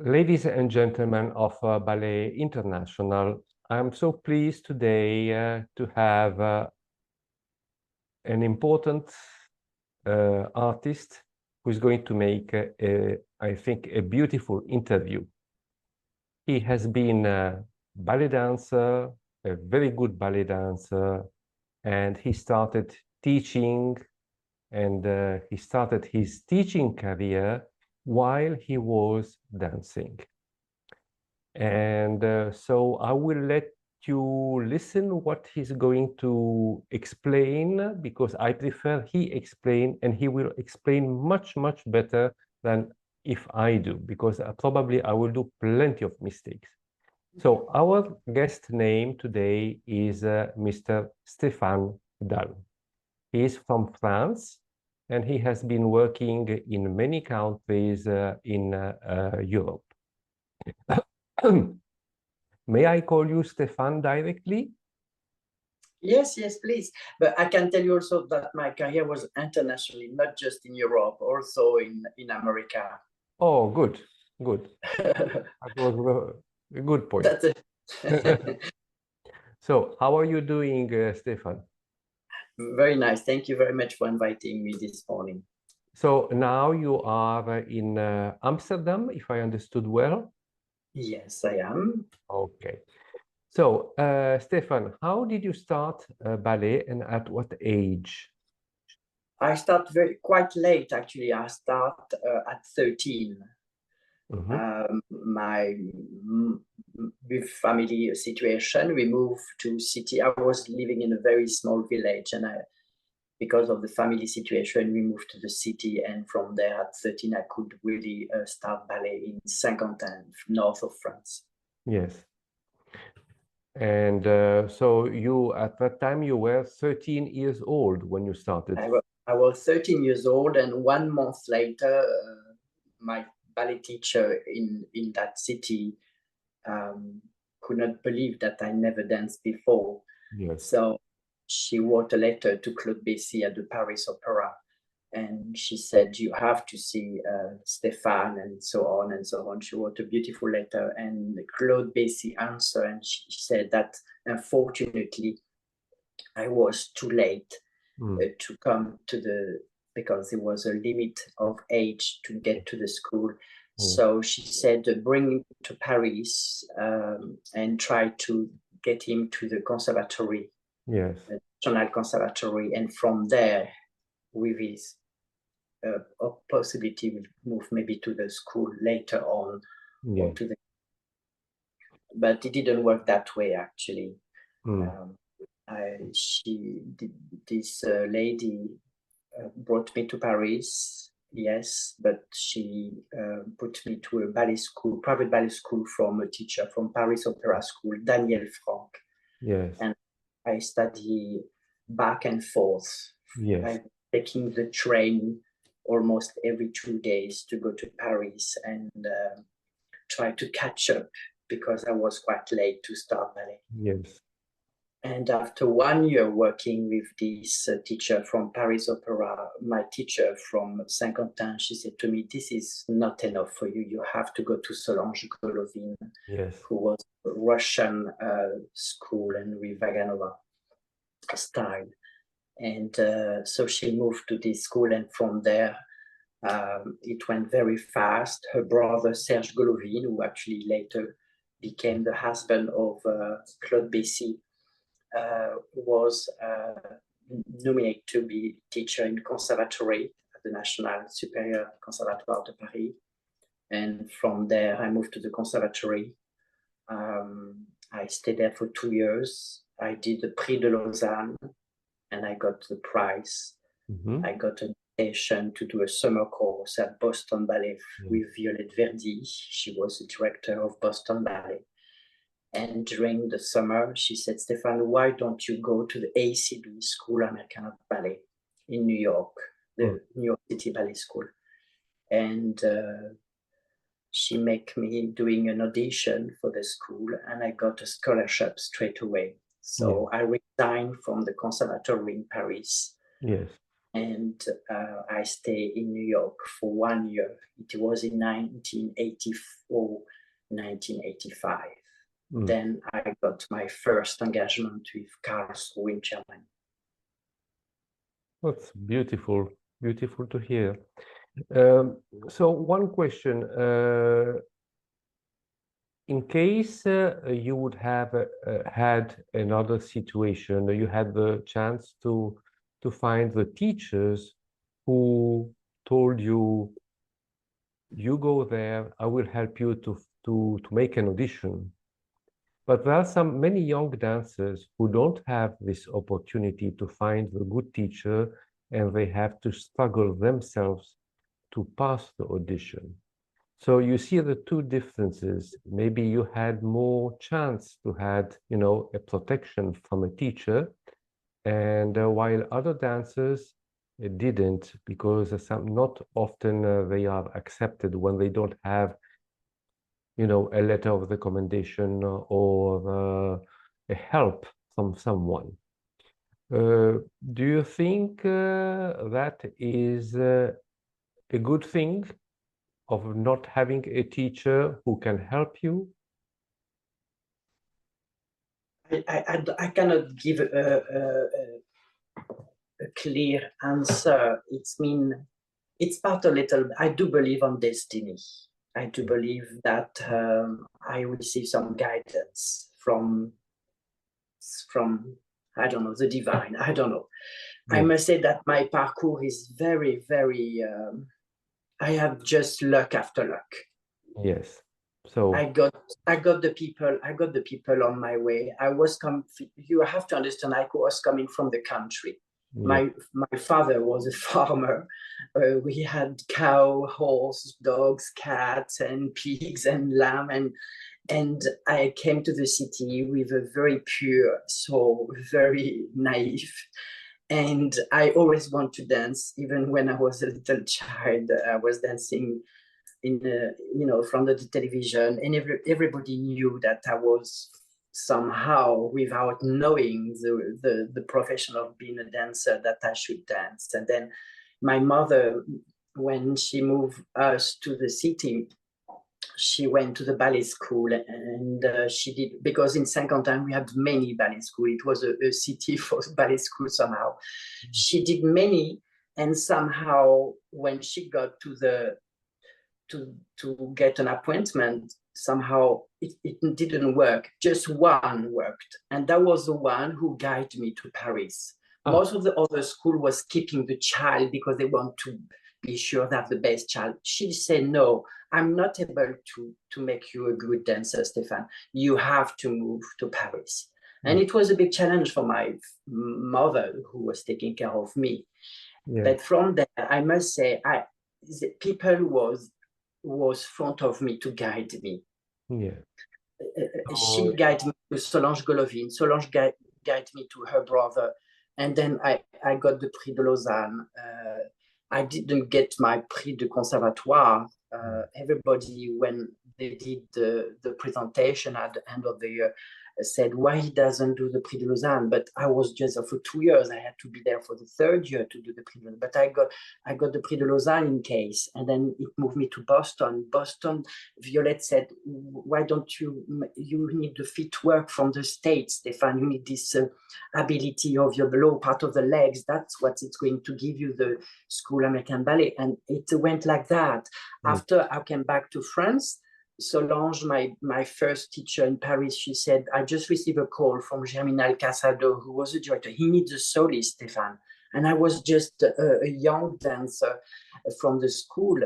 Ladies and gentlemen of Ballet International, I'm so pleased today to have an important artist who is going to make, I think, a beautiful interview. He has been a ballet dancer, a very good ballet dancer, and he started teaching, and he started his teaching career while he was dancing. And so I will let you listen what he's going to explain, because I prefer he explain, and he will explain much, much better than if I do, because probably I will do plenty of mistakes. So our guest name today is Mr. Stéphane Dalle. He is from France, and he has been working in many countries in Europe. May I call you Stéphane directly? Yes, please. But I can tell you also that my career was internationally, not just in Europe, also in America. Oh, good. That was a good point. That's it. So, how are you doing, Stéphane? Very nice. Thank you very much for inviting me this morning. So now you are in Amsterdam, if I understood well? Yes, I am. Okay. So, Stéphane, how did you start ballet, and at what age? I start quite late, actually. I start at 13. With family situation, we moved to city. I was living in a very small village, and because of the family situation, we moved to the city, and from there at 13, I could really start ballet in Saint-Quentin, north of France. Yes. And so you, at that time, you were 13 years old when you started. I was 13 years old, and 1 month later, my ballet teacher in that city could not believe that I never danced before. Yes. So she wrote a letter to Claude Bessy at the Paris Opera, and she said, you have to see Stéphane, and so on and so on. She wrote a beautiful letter, and Claude Bessy answered, and she said that unfortunately I was too late to come to because there was a limit of age to get to the school. So she said, bring him to Paris and try to get him to the conservatory, yes, the National Conservatory, and from there, with his possibility, we'll move maybe to the school later on. yes. But it didn't work that way, actually. This lady brought me to Paris, yes, but she put me to a ballet school, private ballet school, from a teacher from Paris Opera School, Daniel Franck. Yes. And I study back and forth. Yes. I'm taking the train almost every 2 days to go to Paris and try to catch up, because I was quite late to start ballet. Yes. And after 1 year working with this teacher from Paris Opera, my teacher from Saint-Quentin, she said to me, this is not enough for you. You have to go to Solange Golovin, yes, who was a Russian school, and with Vaganova style. And so she moved to this school, and from there, it went very fast. Her brother, Serge Golovin, who actually later became the husband of Claude Bessy, was nominated to be teacher in conservatory at the National Superior Conservatoire de Paris. And from there, I moved to the conservatory. I stayed there for 2 years. I did the Prix de Lausanne, and I got the prize. I got an invitation to do a summer course at Boston Ballet with Violette Verdi. She was the director of Boston Ballet. And during the summer, she said, Stéphane, why don't you go to the ACB School American Ballet in New York, the New York City Ballet School? And she made me doing an audition for the school, and I got a scholarship straight away. So I resigned from the conservatory in Paris. Yes. and I stayed in New York for 1 year. It was in 1984, 1985. Then I got my first engagement with Karlsruhe in Germany. That's beautiful, beautiful to hear. So one question, in case you would have had another situation, you had the chance to find the teachers who told you, you go there, I will help you to make an audition. But there are many young dancers who don't have this opportunity to find the good teacher, and they have to struggle themselves to pass the audition. So you see the two differences. Maybe you had more chance to have, you know, a protection from a teacher, and while other dancers didn't, because not often they are accepted when they don't have, you know, a letter of recommendation or a help from someone. Do you think that is a good thing of not having a teacher who can help you? I cannot give a clear answer. It's part a little. I do believe on destiny. I do believe that I receive some guidance from I don't know, the divine. I don't know. I must say that my parcours is very, very. I have just luck after luck. Yes. So I got the people on my way. You have to understand, I was coming from the country. yeah. My father was a farmer. We had cow, horse, dogs, cats, and pigs and lamb, and I came to the city with a very pure soul, very naive. And I always want to dance. Even when I was a little child, I was dancing from the television, and everybody knew that I was somehow, without knowing the profession of being a dancer, that I should dance. And then my mother, when she moved us to the city, she went to the ballet school, and she did, because in Saint-Quentin we had many ballet schools. It was a city for ballet school somehow. She did many, and somehow when she got to get an appointment, somehow it didn't work. Just one worked, and that was the one who guided me to Paris. Most of the other school was keeping the child because they want to be sure they have the best child. She said, no, I'm not able to make you a good dancer, Stéphane. You have to move to Paris. And it was a big challenge for my mother, who was taking care of me. Yeah. But from there, I must say, the people was front of me to guide me. Yeah. She guided me to Solange Golovin. Solange guided me to her brother. And then I got the Prix de Lausanne. I didn't get my Prix de Conservatoire. Everybody, when they did the presentation at the end of the year, said why he doesn't do the Prix de Lausanne. But I was just there for 2 years. I had to be there for the 3rd year to do the Prix de Lausanne. But I got the Prix de Lausanne in case, and then it moved me to Boston. Boston, Violette said, why don't you need the feet work from the States, Stéphane. You need this ability of your lower part of the legs. That's what it's going to give you the School American Ballet. And it went like that. After I came back to France, Solange, my first teacher in Paris, she said, I just received a call from Germinal Casado, who was a director. He needs a solist, Stéphane. And I was just a young dancer from the school,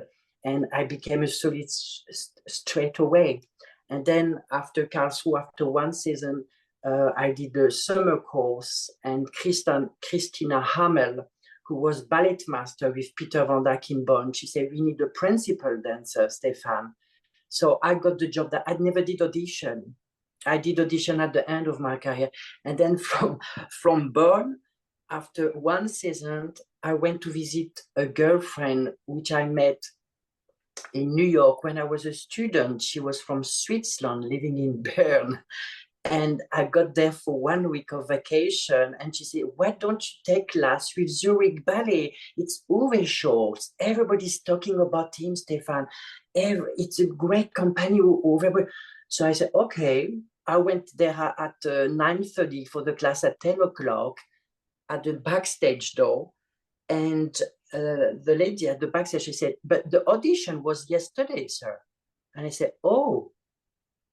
and I became a solist straight away. And then after Karlsruhe, after 1 season, I did a summer course, and Christina Hamel, who was ballet master with Peter van Dijk in Bonn, she said, we need a principal dancer, Stéphane. So I got the job that I never did audition. I did audition at the end of my career. And then from Bonn, after 1 season, I went to visit a girlfriend, which I met in New York when I was a student. She was from Switzerland, living in Bern. And I got there for 1 week of vacation, and she said, "Why don't you take class with Zurich Ballet? It's Uwe Schultz. Everybody's talking about him, Stéphane. It's a great company, Uwe." So I said, okay. I went there at 9:30 for the class at 10 o'clock at the backstage door. And the lady at the backstage, she said, "But the audition was yesterday, sir." And I said, "Oh,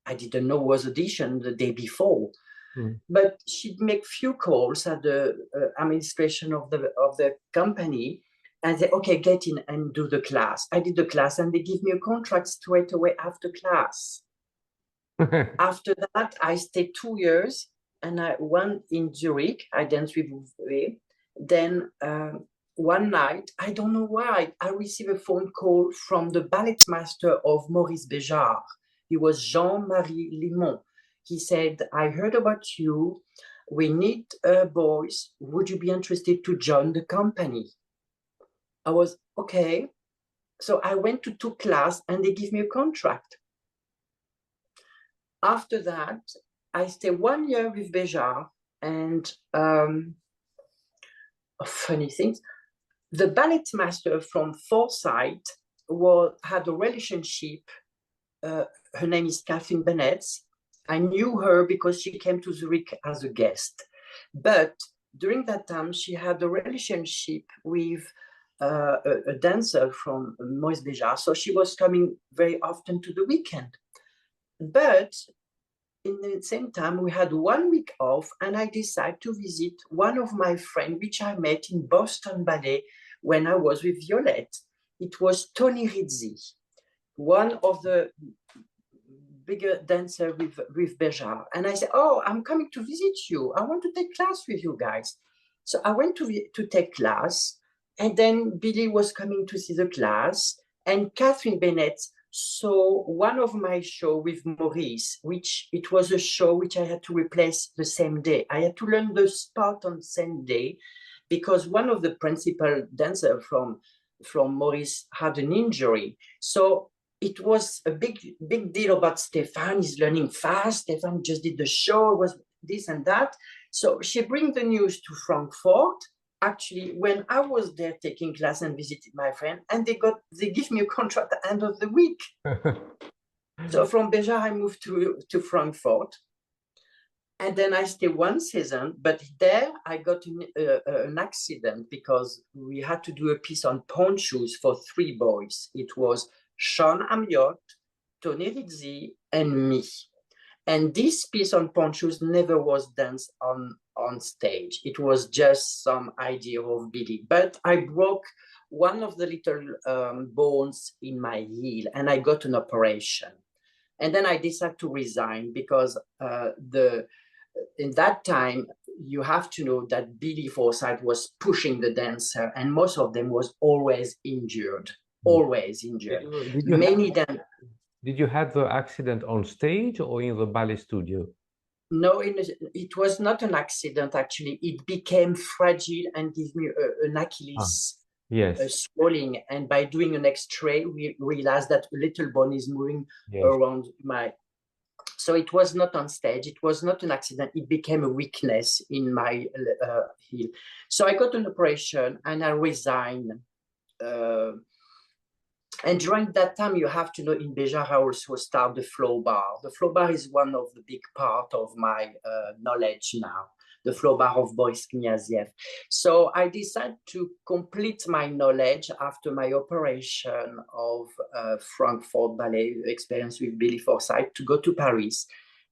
I didn't know it was audition the day before." But she'd make few calls at the administration of the company, and say, "Okay, get in and do the class." I did the class, and they give me a contract straight away after class. After that, I stayed 2 years, and I went in Zurich. I danced with Uwe. Then one night, I don't know why, I received a phone call from the ballet master of Maurice Béjart. He was Jean-Marie Limon. He said, "I heard about you. We need boys. Would you be interested to join the company?" I was, okay. So I went to 2 class, and they give me a contract. After that, I stayed 1 year with Béjart, and funny things, the ballet master from Forsyth had a relationship. Her name is Catherine Bennett. I knew her because she came to Zurich as a guest. But during that time, she had a relationship with a dancer from Maurice Béjart. So she was coming very often to the weekend. But in the same time, we had 1 week off, and I decided to visit one of my friends, which I met in Boston Ballet when I was with Violette. It was Tony Rizzi, one of the bigger dancer with Béjart. And I said, "Oh, I'm coming to visit you. I want to take class with you guys." So I went to take class, and then Billy was coming to see the class, and Catherine Bennett saw one of my show with Maurice, which it was a show which I had to replace the same day. I had to learn the spot on the same day because one of the principal dancers from Maurice had an injury. So it was a big deal about Stéphane. He's learning fast. Stéphane just did the show, was this and that. So she brings the news to Frankfurt. Actually, when I was there taking class and visited my friend, and they give me a contract at the end of the week. So from Béjart, I moved to Frankfurt. And then I stayed 1 season, but there I got an accident because we had to do a piece on ponchos for 3 boys. It was Sean Amiot, Tony Rizzi, and me. And this piece on ponchos never was danced on stage. It was just some idea of Billy. But I broke one of the little bones in my heel, and I got an operation. And then I decided to resign because in that time, you have to know that Billy Forsyth was pushing the dancer, and most of them was always injured. Always injured. Did you have the accident on stage or in the ballet studio? No, it was not an accident, actually. It became fragile and gave me an Achilles swelling. And by doing an X-ray, we realized that a little bone is moving around my... So it was not on stage. It was not an accident. It became a weakness in my heel. So I got an operation and I resigned. And during that time, you have to know, in Béjart, I also start the flow bar. The flow bar is one of the big part of my knowledge now, the flow bar of Boris Kniaziev. So I decided to complete my knowledge after my operation of Frankfurt Ballet experience with Billy Forsyth to go to Paris.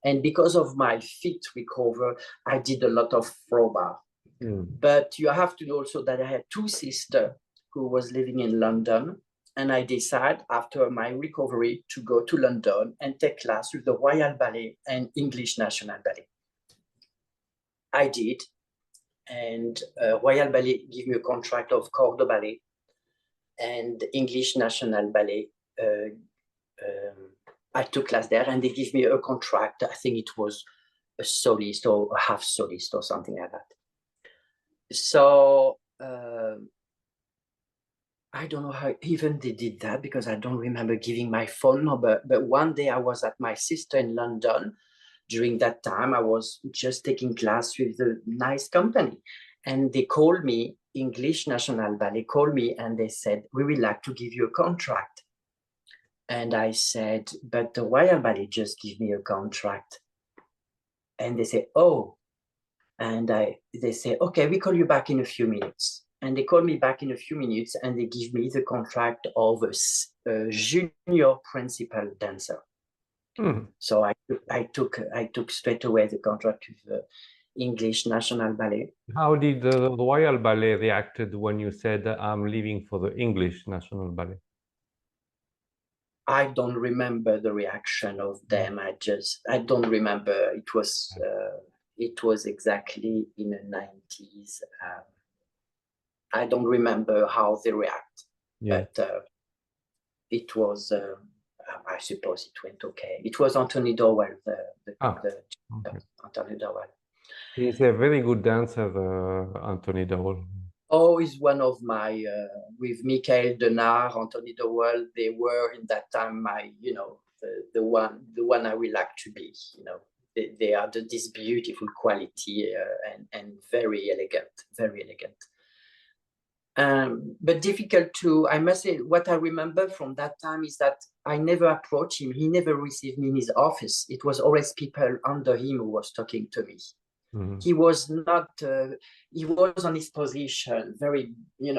And because of my feet recover, I did a lot of flow bar. But you have to know also that I had 2 sisters who was living in London. And I decided after my recovery to go to London and take class with the Royal Ballet and English National Ballet. I did. And Royal Ballet gave me a contract of corps de ballet, and English National Ballet. I took class there, and they gave me a contract. I think it was a solist or a half solist or something like that. So I don't know how even they did that, because I don't remember giving my phone number. But one day I was at my sister in London, during that time, I was just taking class with a nice company. And they called me, English National Ballet called me, and they said, we would like to give you a contract. And I said, but the Royal Ballet just give me a contract. And they say, oh. And they say, okay, we call you back in a few minutes. And they call me back in a few minutes, and they give me the contract of a junior principal dancer. So I took straight away the contract with the English National Ballet. How did the Royal Ballet reacted when you said, I'm leaving for the English National Ballet? I don't remember the reaction of them. I don't remember. It was exactly in the 90s. I don't remember how they react, but it was, I suppose it went okay. It was Anthony Dowell, Anthony Dowell. He's a very good dancer, Anthony Dowell. Oh, he's one of my, with Michael Denard, Anthony Dowell, they were in that time my, the one I would like to be, They are this beautiful quality and very elegant, very elegant. But difficult to, I must say, what I remember from that time is that I never approached him. He never received me in his office. It was always people under him who was talking to me. He was not, he was on his position, very, if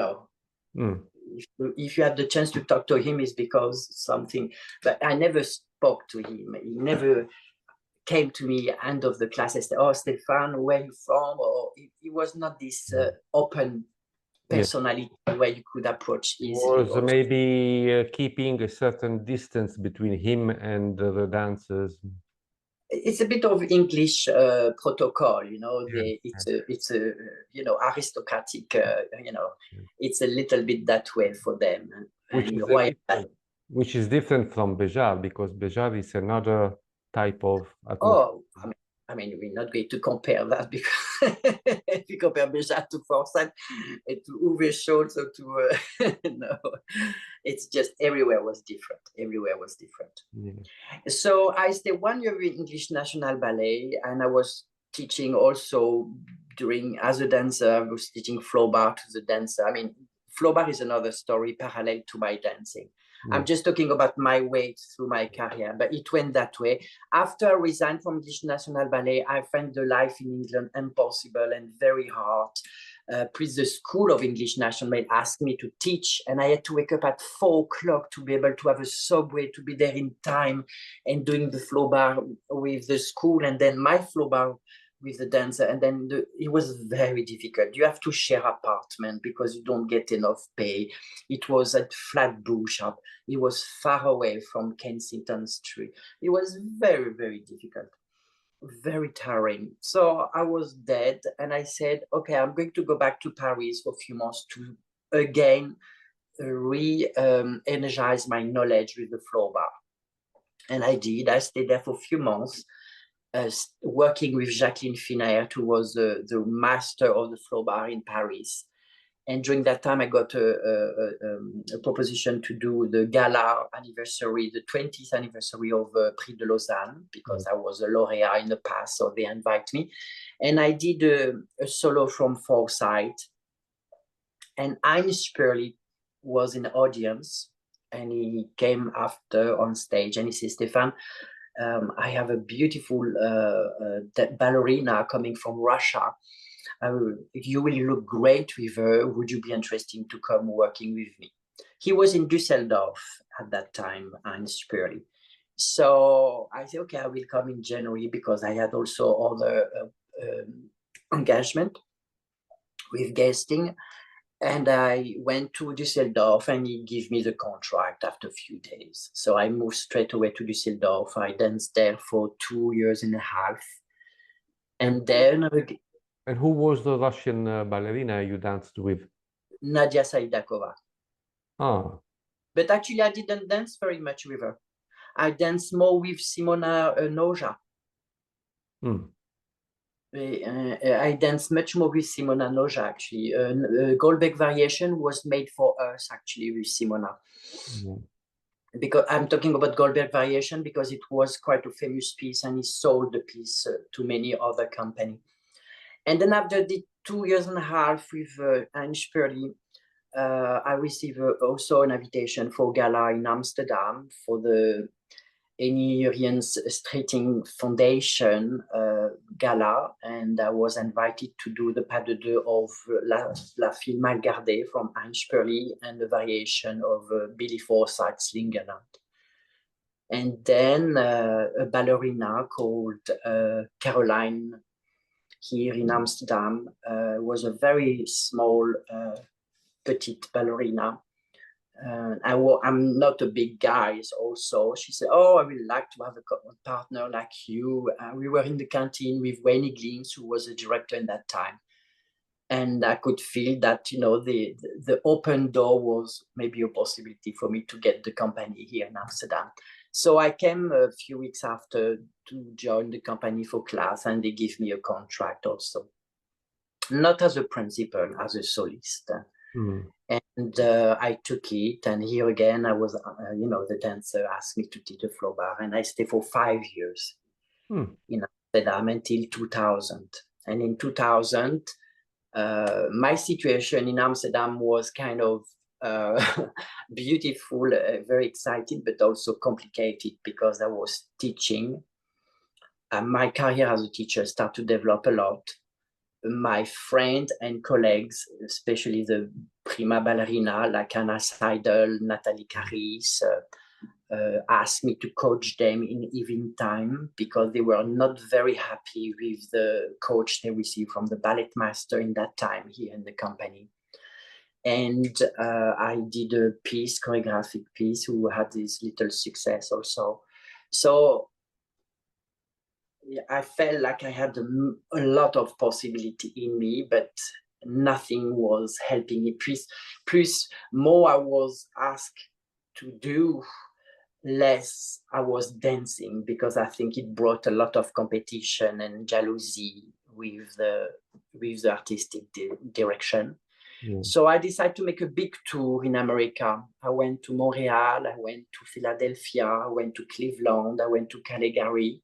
you had the chance to talk to him, it's because something, but I never spoke to him. He never came to me end of the class and said, oh, Stéphane, where are you from? Or he was not this open personality where you could approach easily. Was maybe keeping a certain distance between him and the dancers. It's a bit of English protocol, it's a aristocratic, it's a little bit that way for them. Which is different from Béjart, because Béjart is another type of atmosphere. Oh, I mean, we're not going to compare that, because if you compare Béjart to Forsyth and to Uwe Scholz or to no, it's just everywhere was different. Everywhere was different. So I stayed 1 year with English National Ballet, and I was teaching also as a dancer. I was teaching floor bar to the dancer. I mean, floor bar is another story parallel to my dancing. I'm just talking about my way through my career, but it went that way. After I resigned from English National Ballet, I found the life in England impossible and very hard. Please, the School of English National Ballet asked me to teach, and I had to wake up at 4 o'clock to be able to have a subway, to be there in time, and doing the floor bar with the school, and then my floor bar with the dancer. And then it was very difficult. You have to share apartment because you don't get enough pay. It was at Flatbush. It was far away from Kensington Street. It was very, very difficult, very tiring. So I was dead, and I said, okay, I'm going to go back to Paris for a few months to again re-energize my knowledge with the floor bar. And I did. I stayed there for a few months, working with Jacqueline Finaert, who was the master of the floor bar in Paris. And during that time, I got a proposition to do the gala anniversary, the 20th anniversary of Prix de Lausanne, because I was a laureate in the past, so they invite me. And I did a solo from Forsyth. And Heinz Sperli was in the audience, and he came after on stage, and he said, Stéphane, I have a beautiful ballerina coming from Russia. You will look great with her. Would you be interested to come working with me? He was in Düsseldorf at that time, Heinz Sperli. So I said, okay, I will come in January, because I had also other engagement with guesting. And I went to Düsseldorf, and he gave me the contract after a few days. So I moved straight away to Düsseldorf. I danced there for 2.5 years. And then... And who was the Russian ballerina you danced with? Nadia Saidakova. Ah. But actually, I didn't dance very much with her. I danced more with Simona Noja. I danced much more with Simona Noja, actually. Goldberg Variation was made for us, actually, with Simona. because I'm talking about Goldberg Variation because it was quite a famous piece and he sold the piece to many other companies. And then after the 2.5 years with Heinz Spurley, I received also an invitation for gala in Amsterdam for the Eni Jurjens Strating Foundation gala, and I was invited to do the pas de deux of La Fille Mal Gardée from Heinz Spurley and the variation of Billy Forsyth's Lingerland. And then a ballerina called Caroline here in Amsterdam was a very small petite ballerina. I'm not a big guy also. She said, oh, I would like to have a partner like you. We were in the canteen with Wayne Glins, who was a director in that time. And I could feel that, you know, the open door was maybe a possibility for me to get the company here in Amsterdam. So I came a few weeks after to join the company for class, and they gave me a contract also. Not as a principal, as a solist. Mm. And I took it, and here again, I was, you know, the dancer asked me to teach the floor bar, and I stayed for 5 years in Amsterdam until 2000. And in 2000, my situation in Amsterdam was kind of beautiful, very exciting, but also complicated because I was teaching. My career as a teacher started to develop a lot. My friends and colleagues, especially the prima ballerina like Anna Seidel, Nathalie Caris, asked me to coach them in evening time because they were not very happy with the coach they received from the ballet master in that time here in the company. And I did a piece, choreographic piece, who had this little success also. So I felt like I had a lot of possibility in me, but nothing was helping me. Plus, more I was asked to do, less I was dancing, because I think it brought a lot of competition and jealousy with the artistic direction. So I decided to make a big tour in America. I went to Montreal, I went to Philadelphia, I went to Cleveland, I went to Calgary.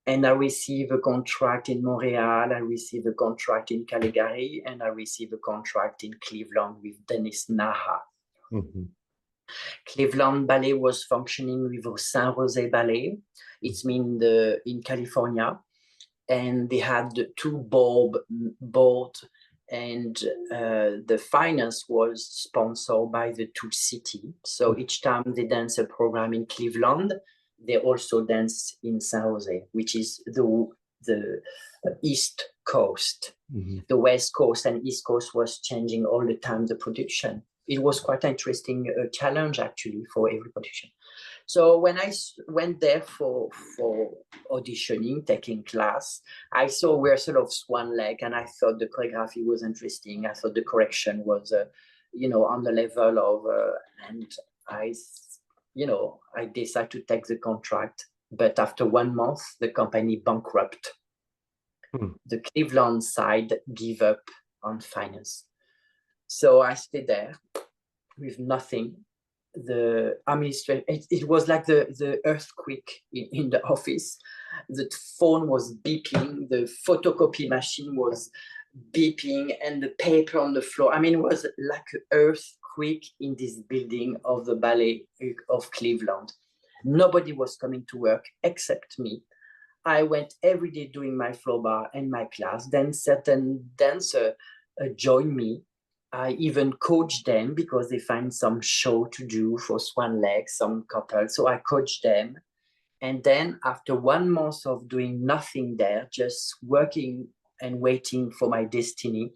And I received a contract in Montreal, I received a contract in Calgary, and I received a contract in Cleveland with Dennis Naha. Cleveland Ballet was functioning with San Jose Ballet. It's in California. And they had 2 boards, and the finance was sponsored by the 2 cities. So each time they dance a program in Cleveland, they also dance in San Jose, which is the East Coast. The West Coast and East Coast was changing all the time, the production. It was quite an interesting challenge, actually, for every production. So when I went there for auditioning, taking class, I saw rehearsal of Swan Lake, and I thought the choreography was interesting. I thought the correction was, you know, on the level of, and I decided to take the contract. But after 1 month, the company bankrupt. The Cleveland side gave up on finance. So I stayed there with nothing. The administration, it was like the earthquake in the office. The phone was beeping, the photocopy machine was beeping, and the paper on the floor. I mean, it was like an earthquake in this building of the Ballet of Cleveland. Nobody was coming to work except me. I went every day doing my floor bar and my class. Then certain dancer joined me. I even coached them because they find some show to do for Swan Lake, some couple. So I coached them. And then after 1 month of doing nothing there, just working and waiting for my destiny,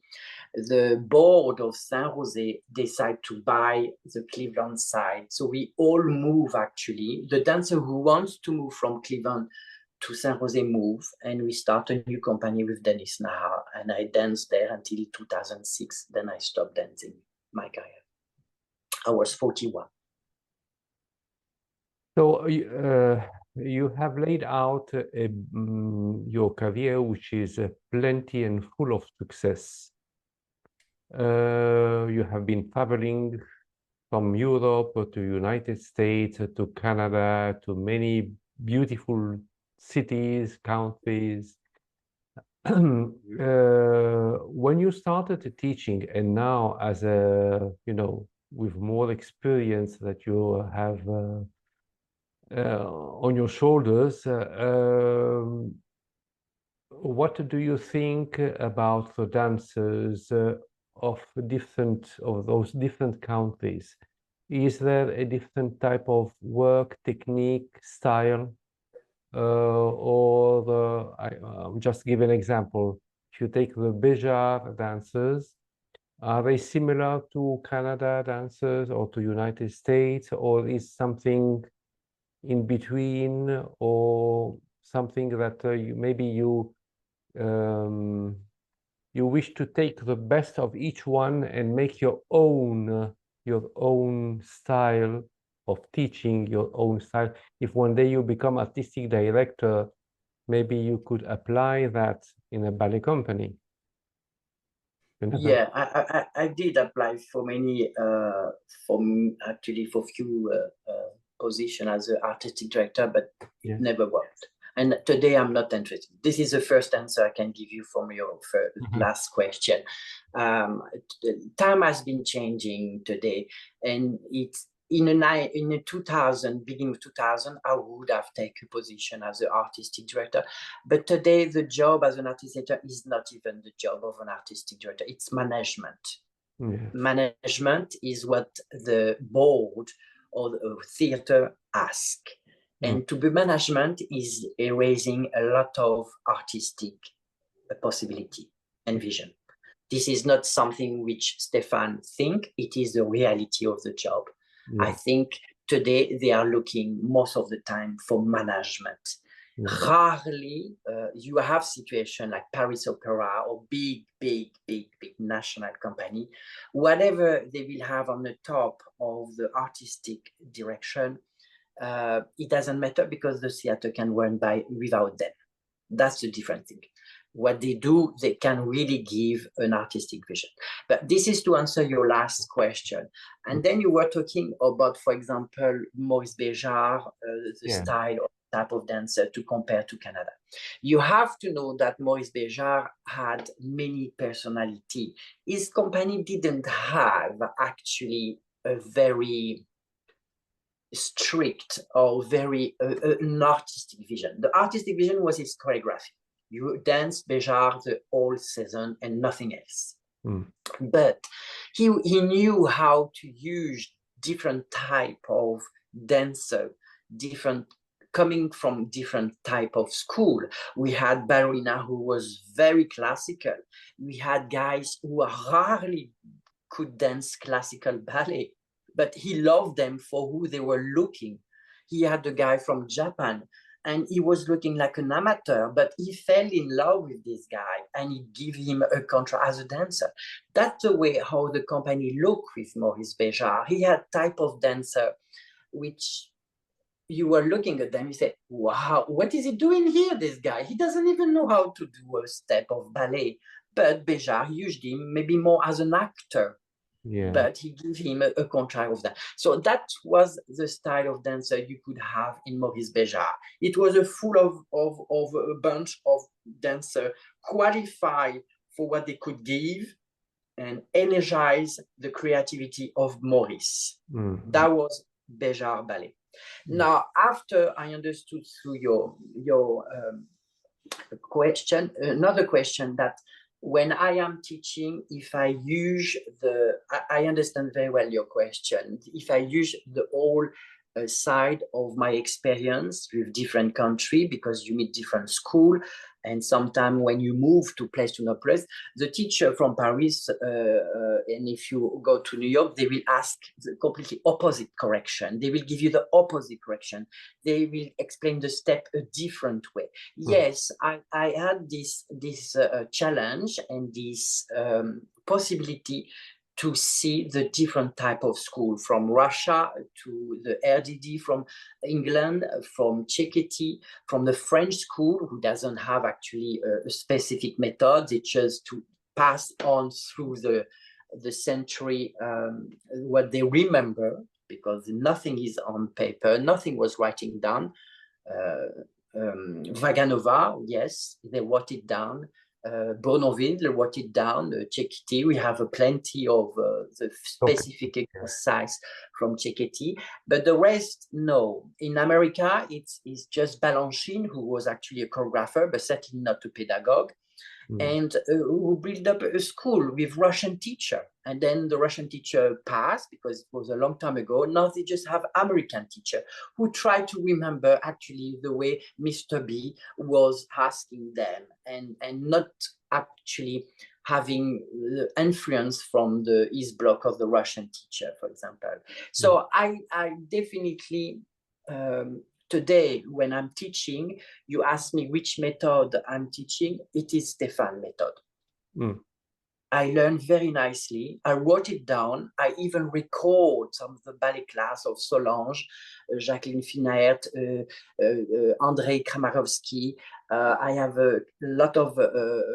the board of San Jose decided to buy the Cleveland side. So we all move, actually. The dancer who wants to move from Cleveland to San Jose move, and we start a new company with Dennis Naha, and I danced there until 2006. Then I stopped dancing my career. I was 41. So you have laid out your career, which is plenty and full of success. You have been traveling from Europe to United States to Canada to many beautiful cities, countries. When you started teaching and now as a, you know, with more experience that you have on your shoulders, what do you think about the dancers of those different countries? Is there a different type of work, technique, style? Just give an example. If you take the Béjar dancers, are they similar to Canada dancers or to United States, or is something in between, or something that you wish to take the best of each one and make your own style of teaching, your own style? If one day you become artistic director, maybe you could apply that in a ballet company. Yeah, I did apply for many, for few position as an artistic director, but it never worked. And today I'm not interested. This is the first answer I can give you from your last question. Time has been changing today, and it's in a 2000, beginning of 2000, I would have taken a position as an artistic director. But today, the job as an artistic director is not even the job of an artistic director. It's management. Yes. Management is what the board or the theater ask. And to be management is raising a lot of artistic possibility and vision. This is not something which Stéphane think, it is the reality of the job. I think today they are looking most of the time for management. Rarely you have situation like Paris Opera or big national company. Whatever they will have on the top of the artistic direction, it doesn't matter because the theater can run by without them. That's the different thing. What they do, they can really give an artistic vision. But this is to answer your last question. And then you were talking about, for example, Maurice Béjart, the style or type of dancer to compare to Canada. You have to know that Maurice Béjart had many personality. His company didn't have actually a very strict or very an artistic vision. The artistic vision was his choreography. You dance Béjart the whole season and nothing else. But he knew how to use different type of dancer, coming from different type of school. We had ballerina who was very classical. We had guys who rarely could dance classical ballet, but he loved them for who they were looking. He had a guy from Japan, and he was looking like an amateur, but he fell in love with this guy, and he gave him a contract as a dancer. That's the way how the company looked with Maurice Béjart. He had type of dancer, which you were looking at them, you said, wow, what is he doing here, this guy? He doesn't even know how to do a step of ballet. But Béjart used him maybe more as an actor. But he gave him a contract of that. So that was the style of dancer you could have in Maurice Béjart. It was a full of a bunch of dancers qualified for what they could give and energize the creativity of Maurice. That was Béjart Ballet. Now, after I understood through your question, another question that when I am teaching, if I use I understand very well your question. If I use the whole side of my experience with different country, because you meet different school, and sometimes when you move to place to no place, the teacher from Paris, and if you go to New York, they will ask the completely opposite correction. They will give you the opposite correction. They will explain the step a different way. Yes, I had this challenge and this possibility to see the different type of school, from Russia to the RDD, from England, from Czechity, from the French school, who doesn't have actually a specific method. They just to pass on through the the century, what they remember, because nothing is on paper, nothing was writing down. Vaganova, yes, they wrote it down. Bournonville wrote it down. Cecchetti, we have plenty of the specific exercise from Cecchetti, but the rest, no. In America, it's just Balanchine, who was actually a choreographer, but certainly not a pedagogue. And who built up a school with Russian teacher. And then the Russian teacher passed because it was a long time ago. Now they just have American teacher who try to remember actually the way Mr. B was asking them, and not actually having the influence from the East Bloc of the Russian teacher, for example. So I definitely, today, when I'm teaching, you ask me which method I'm teaching, it is Stéphane method. I learned very nicely. I wrote it down. I even record some of the ballet class of Solange, Jacqueline Finaert, Andrei Kramarovsky. I have a lot of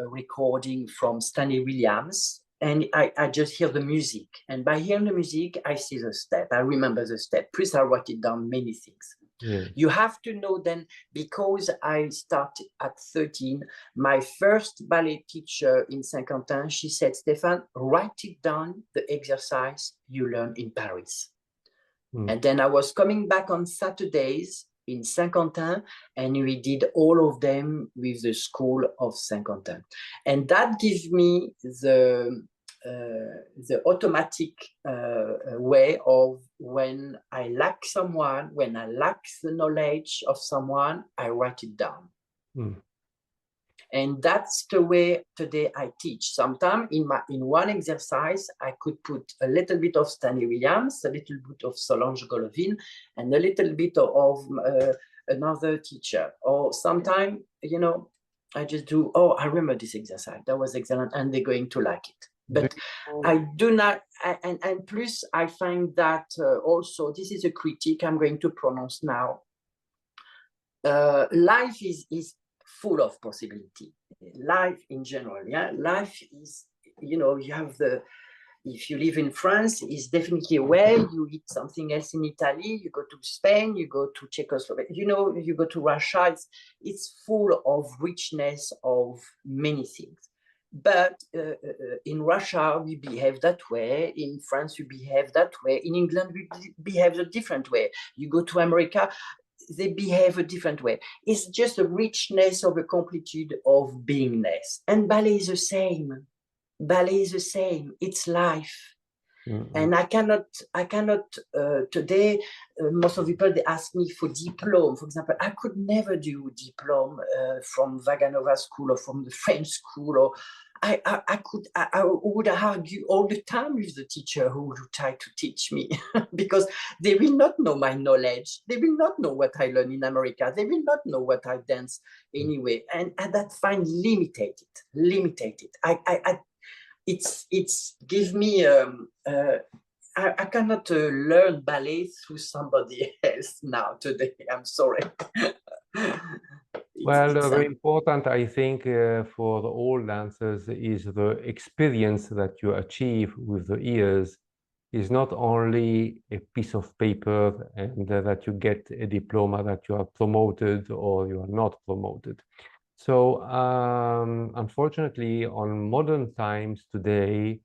recording from Stanley Williams. And I just hear the music. And by hearing the music, I see the step. I remember the step. Plus, I wrote it down, many things. Yeah. You have to know then, because I started at 13, my first ballet teacher in Saint-Quentin, she said, Stéphane, write it down, the exercise you learn in Paris. And then I was coming back on Saturdays in Saint-Quentin, and we did all of them with the school of Saint-Quentin. And that gives me the automatic way of, when I lack someone, when I lack the knowledge of someone, I write it down. And that's the way today I teach. Sometimes in one exercise, I could put a little bit of Stanley Williams, a little bit of Solange Golovin, and a little bit of another teacher. Or sometimes, you know, I just do, oh, I remember this exercise. That was excellent, and they're going to like it. But I do not, and plus I find that also, this is a critique I'm going to pronounce now. Life is full of possibility. Life in general, yeah. Life is, you know, you have if you live in France, it's definitely a way. You eat something else in Italy, you go to Spain, you go to Czechoslovakia, you know, you go to Russia. It's full of richness of many things. But in Russia, we behave that way. In France, we behave that way. In England, we behave a different way. You go to America, they behave a different way. It's just a richness of a completude of beingness. And ballet is the same. Ballet is the same. It's life. And I cannot today, most of the people, they ask me for diploma. For example, I could never do diploma from Vaganova school or from the French school, or I would argue all the time with the teacher who would try to teach me because they will not know my knowledge. They will not know what I learned in America. They will not know what I dance anyway. And that find limited. It's give me I cannot learn ballet through somebody else now today. I'm sorry. Well, very important, I think, for all dancers is the experience that you achieve with the years is not only a piece of paper and that you get a diploma that you are promoted or you are not promoted. So unfortunately, on modern times today,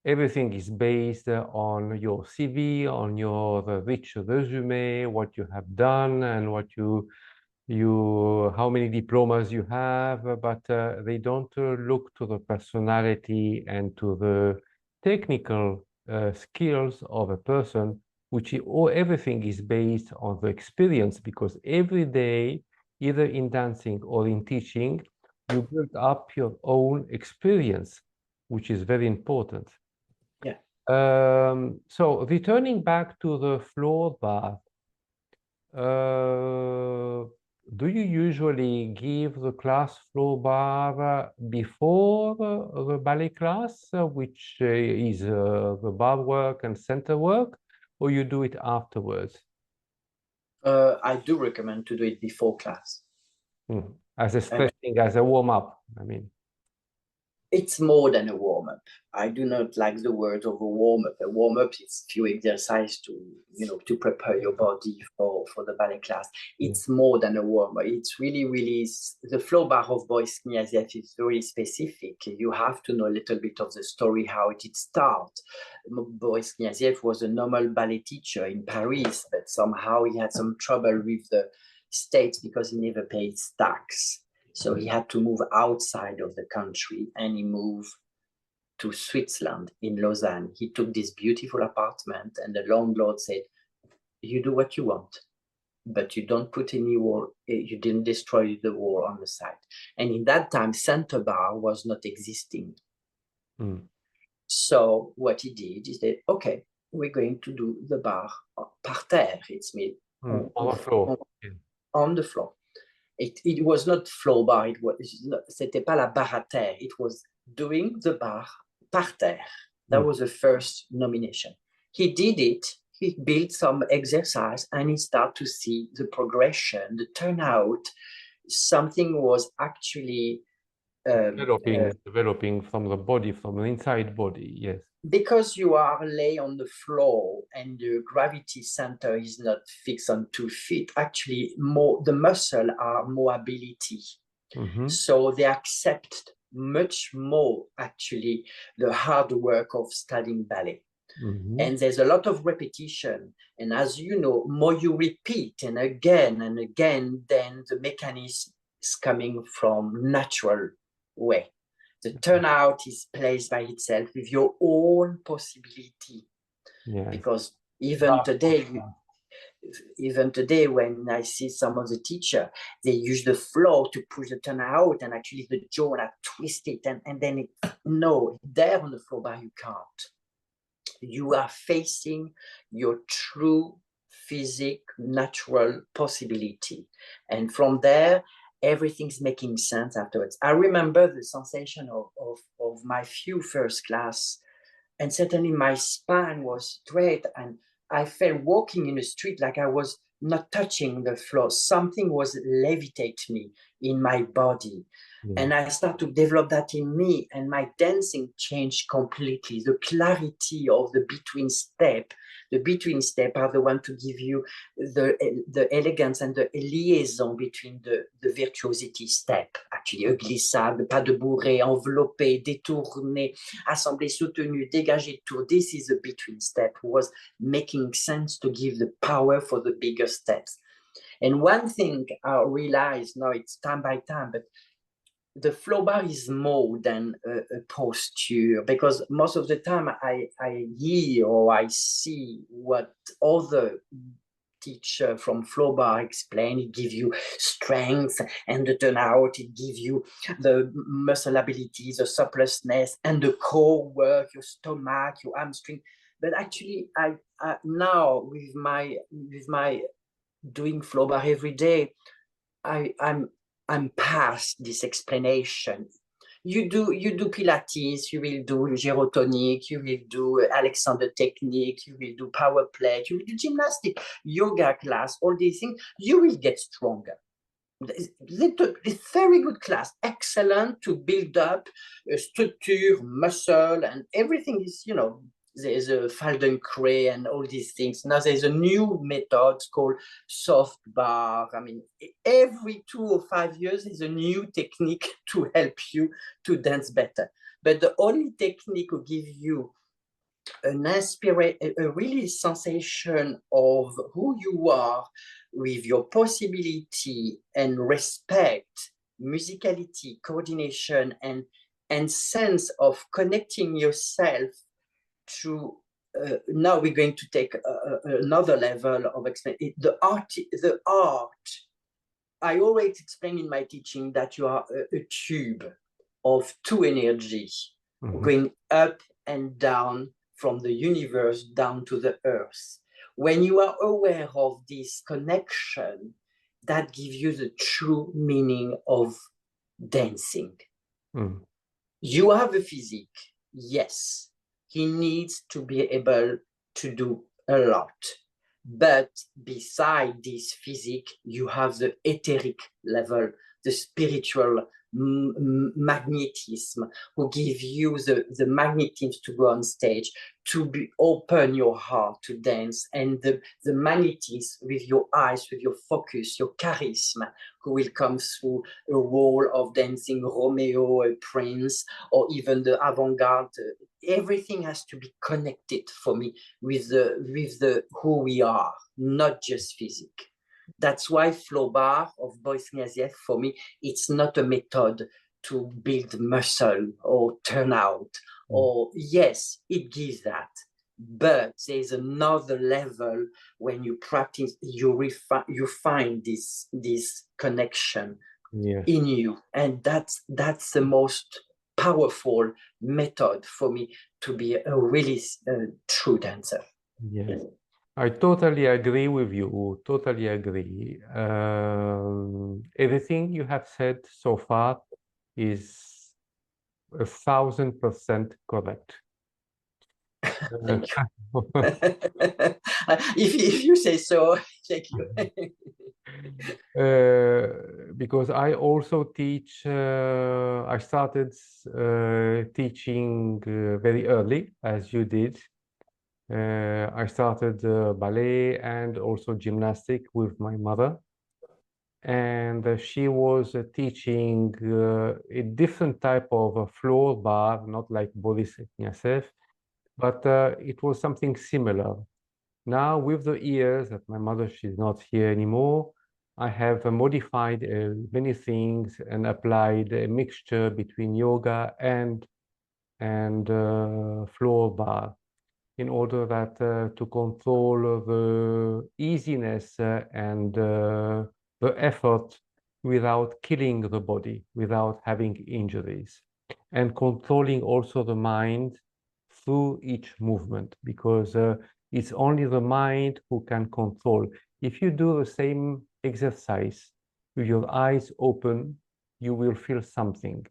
everything is based on your CV, on your rich resume, what you have done and what how many diplomas you have, but they don't look to the personality and to the technical skills of a person, everything is based on the experience, because every day, either in dancing or in teaching, you build up your own experience, which is very important. Yeah. So returning back to the floor bath, do you usually give the class floor bar before the ballet class, which is the bar work and center work, or you do it afterwards? I do recommend to do it before class. As a stretching, as a warm-up, I mean. It's more than a warm-up. warm-up. I do not like the word of a warm-up. A warm-up is few exercises to, to prepare your body for the ballet class. It's more than a warm-up. It's really, the flow bar of Boris Kniaziev is very specific. You have to know a little bit of the story, how it did start. Boris Kniaziev was a normal ballet teacher in Paris, but somehow he had some trouble with the state because he never paid tax. So he had to move outside of the country, and he moved to Switzerland in Lausanne. He took this beautiful apartment, and the landlord said, you do what you want, but you don't put any wall, you didn't destroy the wall on the side. And in that time, center bar was not existing. So what he did is that, okay, we're going to do the bar par terre. It's mean on the floor. On the floor. It was not floor bar, c'était pas la barre à terre, it was doing the bar par terre. That was the first nomination. He did it, he built some exercise, and he started to see the progression, the turnout. Something was actually developing from the body, from the inside body, yes. Because you are lay on the floor and the gravity center is not fixed on 2 feet, actually the muscle are more ability. So they accept much more actually the hard work of studying ballet. And there's a lot of repetition. And as you know, more you repeat and again, then the mechanism is coming from natural way. The turnout is placed by itself with your own possibility. Because even today, when I see some of the teacher, they use the floor to push the turnout, and actually the jaw are twisted, and then there on the floor bar you can't. You are facing your true physic, natural possibility, and from there, everything's making sense afterwards. I remember the sensation of my few first class, and certainly my spine was straight, and I felt walking in the street like I was not touching the floor. Something was levitating me in my body. And I started to develop that in me, and my dancing changed completely. The clarity of the between step are the one to give you the elegance and the liaison between the virtuosity step. Actually, glissade, pas de bourrée, enveloppé, détourné, assemblé, soutenu, dégagé, tour. This is the between step, was making sense to give the power for the bigger steps. And one thing I realized, now it's time by time, but the flow bar is more than a posture, because most of the time I hear or I see what other teacher from flow bar explain. It gives you strength and the turnout, it gives you the muscle ability, the suppleness, and the core work, your stomach, your hamstring. But actually, I now with my doing flow bar every day, I'm past this explanation. You do Pilates, you will do gyrotonic, you will do Alexander technique, you will do power play, you will do gymnastic, yoga class, all these things. You will get stronger. It's very good class, excellent to build up a structure, muscle, and everything is, there's a Feldenkrais and all these things. Now there's a new method called soft bar. I mean, every 2 or 5 years there's a new technique to help you to dance better. But the only technique will give you a really sensation of who you are with your possibility and respect, musicality, coordination, and sense of connecting yourself to now we're going to take another level of the art. I always explain in my teaching that you are a tube of 2 energies going up and down from the universe down to the earth. When you are aware of this connection, that gives you the true meaning of dancing. You have a physique, yes. He needs to be able to do a lot. But beside this physique, you have the etheric level, the spiritual magnetism, who give you the magnetism to go on stage, to open your heart to dance, and the magnetism with your eyes, with your focus, your charisma, who will come through a role of dancing Romeo, a prince, or even the avant-garde. Everything has to be connected for me with the who we are, not just physique. That's why flow bar of Boris Kniaziev, for me, it's not a method to build muscle or turn out. Or yes, it gives that, but there's another level when you practice, you find this connection in you, and that's the most powerful method for me to be a really true dancer. Yes. I totally agree with you, totally agree. Everything you have said so far is 1000% correct. Thank you. if you say so, thank you. Because I also teach, I started teaching very early, as you did. I started ballet and also gymnastic with my mother, and she was teaching a different type of a floor bar, not like Boris Kniaziev, but it was something similar. Now, with the years that my mother, she's not here anymore, I have modified many things and applied a mixture between yoga and floor bar, in order that to control the easiness and the effort without killing the body, without having injuries, and controlling also the mind through each movement, because it's only the mind who can control. If you do the same exercise with your eyes open, you will feel something.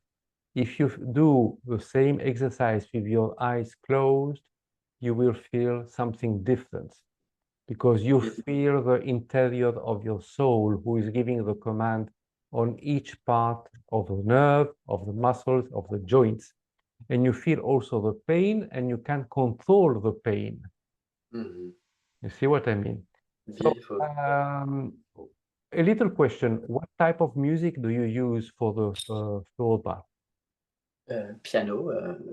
If you do the same exercise with your eyes closed, you will feel something different, because you feel the interior of your soul who is giving the command on each part of the nerve, of the muscles, of the joints. And you feel also the pain, and you can control the pain. You see what I mean? Beautiful. So, a little question: what type of music do you use for the floor bar? Piano,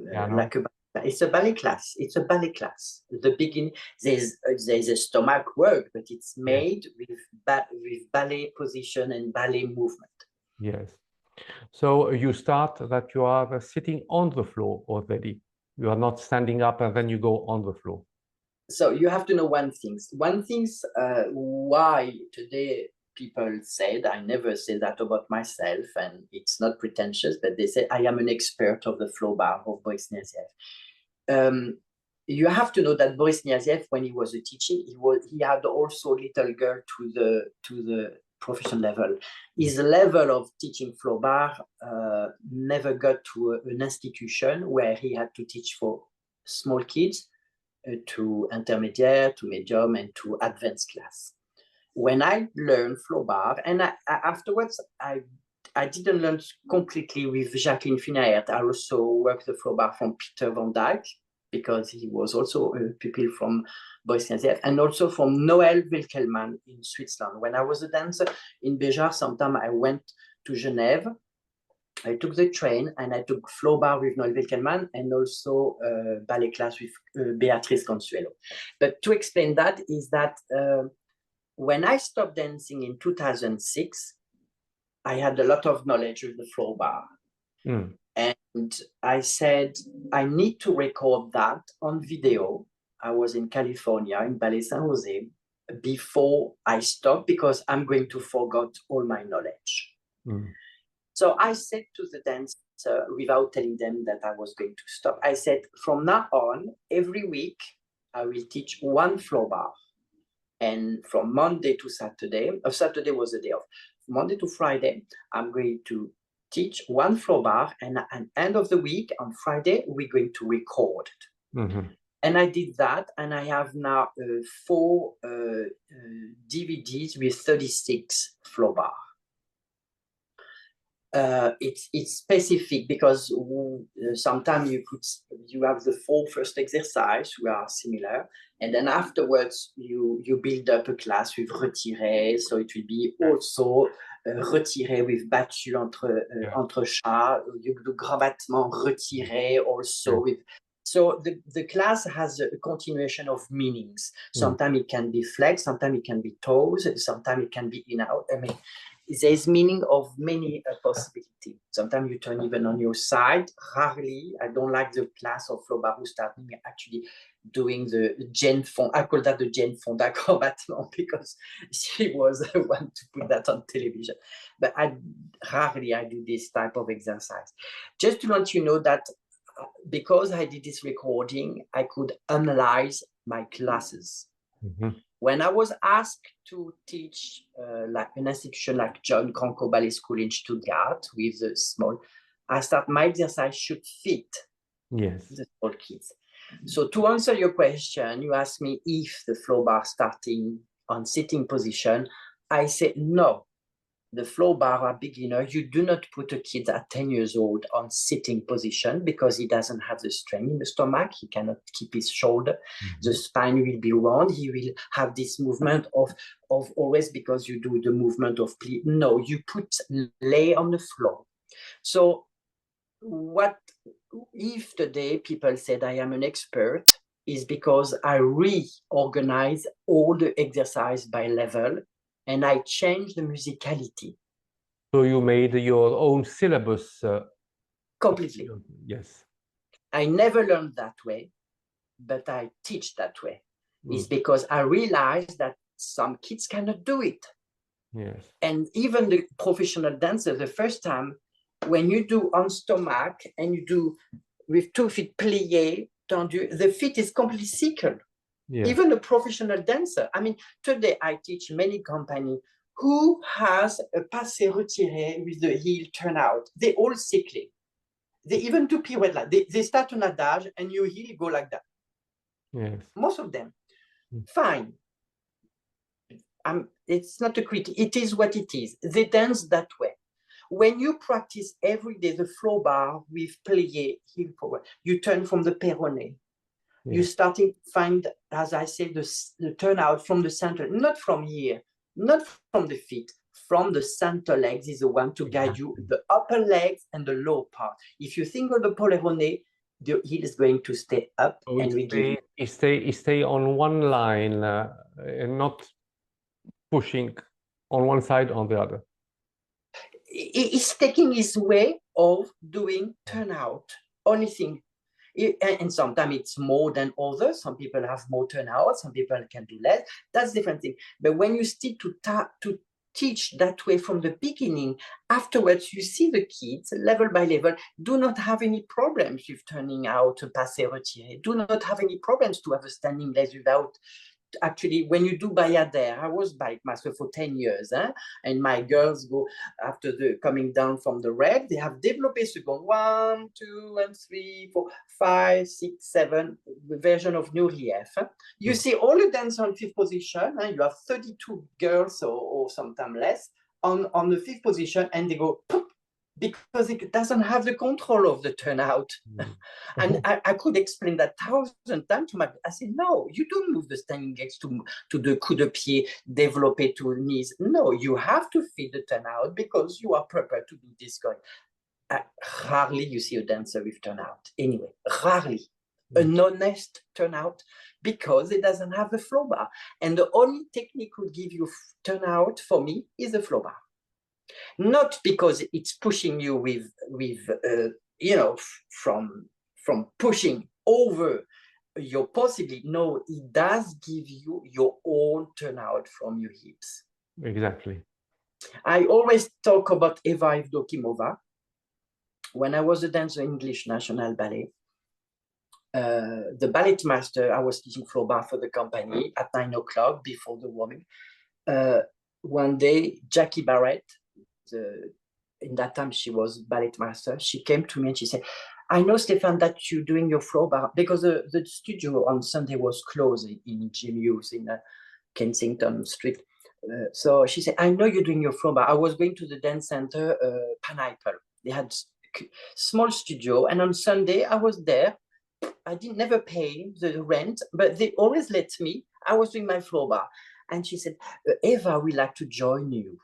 Piano. like it's a ballet class. It's a ballet class. The beginning, there's a stomach work, but it's made with ballet position and ballet movement. Yes. So you start that you are sitting on the floor already. You are not standing up and then you go on the floor. So you have to know one thing. Why today people said, I never say that about myself, and it's not pretentious, but they say I am an expert of the floor bar of Boris Kniaziev. You have to know that Boris Kniaziev, when he was teaching, he had also little girl to the professional level. His level of teaching floor bar never got to an institution where he had to teach for small kids, to intermediate, to medium, and to advanced class. When I learned floor bar, and afterwards I didn't learn completely with Jacqueline Finaert. I also worked the floor bar from Peter van Dijk, because he was also a pupil from Boris Kniaziev, and also from Noel Wilkelman in Switzerland. When I was a dancer in Béjar, sometime I went to Genève. I took the train and I took floor bar with Noel Wilkelman, and also ballet class with Beatriz Consuelo. But to explain that is that when I stopped dancing in 2006, I had a lot of knowledge with the floor bar. And I said, I need to record that on video. I was in California, in Ballet San Jose, before I stop, because I'm going to forget all my knowledge. So I said to the dancer, without telling them that I was going to stop, I said, from now on, every week, I will teach one floor bar. And from Monday to Saturday, Saturday was the day off. Monday to Friday, I'm going to teach one floor bar, and at the end of the week, on Friday, we're going to record it. And I did that, and I have now 4 DVDs with 36 floor bar. it's specific because sometimes you have the 4 first exercise who are similar, and then afterwards you build up a class with retiré, so it will be also retiré with battu entre chats. You do grand battement retiré also with. So the class has a continuation of meanings. Sometimes it can be flex, sometimes it can be toes, sometimes it can be in out. I mean, there's meaning of many possibilities. Sometimes you turn even on your side. Rarely, I don't like the class of Flo who starting actually doing the Jane Fonda. I call that the Jane Fonda combattement because she was the one to put that on television. But rarely I do this type of exercise. Just to let you know that because I did this recording, I could analyze my classes. When I was asked to teach like an institution like John Cranko Ballet School in Stuttgart with the small, I thought my exercise should fit the small kids. So to answer your question, you asked me if the flow bar starting on sitting position. I said no. The flow bar are beginner. You do not put a kid at 10 years old on sitting position because he doesn't have the strength in the stomach. He cannot keep his shoulder. The spine will be round. He will have this movement of always because you do the movement of plie. No, you put lay on the floor. So what if today people said I am an expert is because I reorganize all the exercise by level and I changed the musicality. So you made your own syllabus? Completely. Yes. I never learned that way, but I teach that way. It's because I realized that some kids cannot do it. Yes. And even the professional dancer, the first time, when you do on stomach and you do with 2 feet plié, tendu, the feet is completely circle. Yeah. Even a professional dancer. I mean, today I teach many companies who has a passé retiré with the heel turnout. They all cycling. They even do pirouette like they start an adage and your heel go like that. Yes. Most of them. Fine. It's not a critique. It is what it is. They dance that way. When you practice every day the flow bar with plié, heel forward, you turn from the péroné. You're starting to find, as I say, the turnout from the center, not from here, not from the feet, from the center legs is the one to guide you, the upper legs and the lower part. If you think of the polérone, the heel is going to stay up and we give you. Stay on one line and not pushing on one side on the other. It's taking his way of doing turnout, only thing. And sometimes it's more than others. Some people have more turnout, some people can do less. That's different thing. But when you stick to teach that way from the beginning, afterwards you see the kids level by level do not have any problems with turning out a passé retiré, do not have any problems to have a standing leg without. Actually, when you do Bayadère, I was bike master for 10 years, and my girls go after the coming down from the reg, they have developed second 1, 2, and 3, 4, 5, 6, 7 version of new relief. You see all the dance on 5th position, and you have 32 girls or sometimes less on the 5th position, and they go poof, because it doesn't have the control of the turnout. And I could explain that 1,000 times to my, I said, no, you don't move the standing legs to the coup de pied, develop it to knees. No, you have to feed the turnout because you are prepared to do this going. Rarely you see a dancer with turnout. Anyway, rarely. An honest turnout because it doesn't have the flow bar. And the only technique would give you turnout for me is the flow bar. Not because it's pushing you with from pushing over your possibility. No, it does give you your own turnout from your hips. Exactly. I always talk about Eva Evdokimova. When I was a dancer in English National Ballet, the ballet master, I was teaching floor bar for the company at 9 o'clock before the warming. One day, Jackie Barrett, in that time she was ballet master, she came to me and she said, I know, Stéphane, that you're doing your floor bar because the studio on Sunday was closed in Jim Hughes in Kensington Street. So she said, I know you're doing your floor bar. I was going to the dance center, Pineapple. They had small studio, and on Sunday I was there. I didn't never pay the rent, but they always let me. I was doing my floor bar, and she said, Eva, we'd like to join you.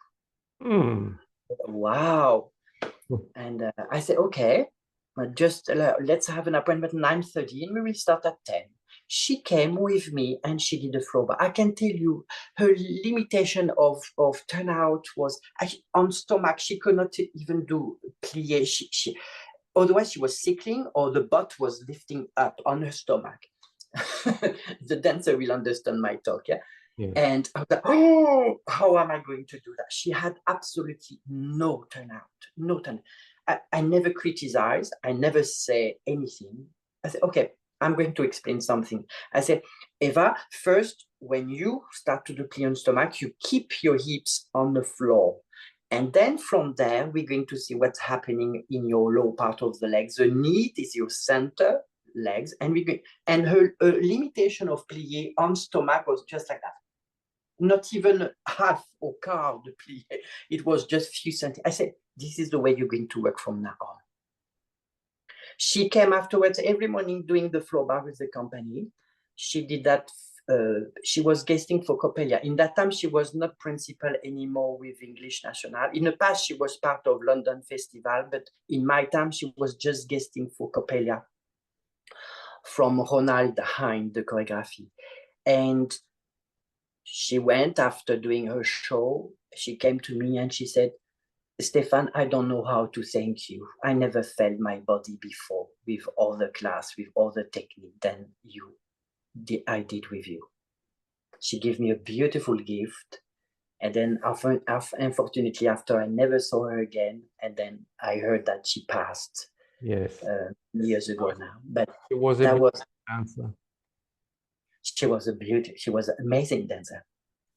Wow. And I said, okay, just let's have an appointment at 9:30 and we will start at 10. She came with me and she did the floor bar. I can tell you her limitation of turnout was on stomach. She could not even do plie. Otherwise she was sickling or the butt was lifting up on her stomach. The dancer will understand my talk, yeah? Yeah. And I was like, oh, how am I going to do that? She had absolutely no turnout, no turnout. I never criticize. I never say anything. I said, okay, I'm going to explain something. I said, Eva, first, when you start to do plie on stomach, you keep your hips on the floor. And then from there, we're going to see what's happening in your low part of the legs. The knee is your center legs. And her limitation of plie on stomach was just like that. Not even half or quart the plie. It was just few centimeters. I said, this is the way you're going to work from now on. She came afterwards every morning doing the floor bar with the company. She did that. She was guesting for Coppelia. In that time, she was not principal anymore with English National. In the past, she was part of London Festival, but in my time, she was just guesting for Coppelia from Ronald Hine, the choreography. And she went after doing her show. She came to me and she said, Stéphane, I don't know how to thank you. I never felt my body before with all the class, with all the technique than I did with you. She gave me a beautiful gift. And then unfortunately, after I never saw her again. And then I heard that she passed. Yes. Years ago now. But it was that was dancer. She was an amazing dancer.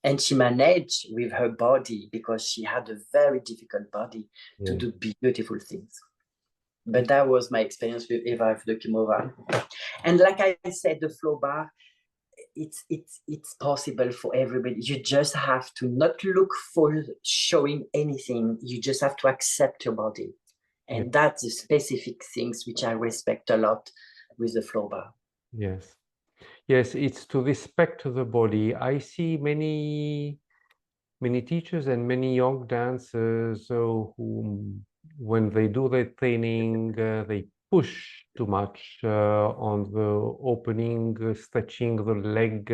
And she managed with her body because she had a very difficult body to do beautiful things. But that was my experience with Eva Evdokimova. And like I said, the floor bar, it's possible for everybody. You just have to not look for showing anything. You just have to accept your body. And that's the specific things which I respect a lot with the floor bar. Yes. Yes, it's to respect the body. I see many teachers and many young dancers who, when they do their training, they push too much on the opening, stretching the leg,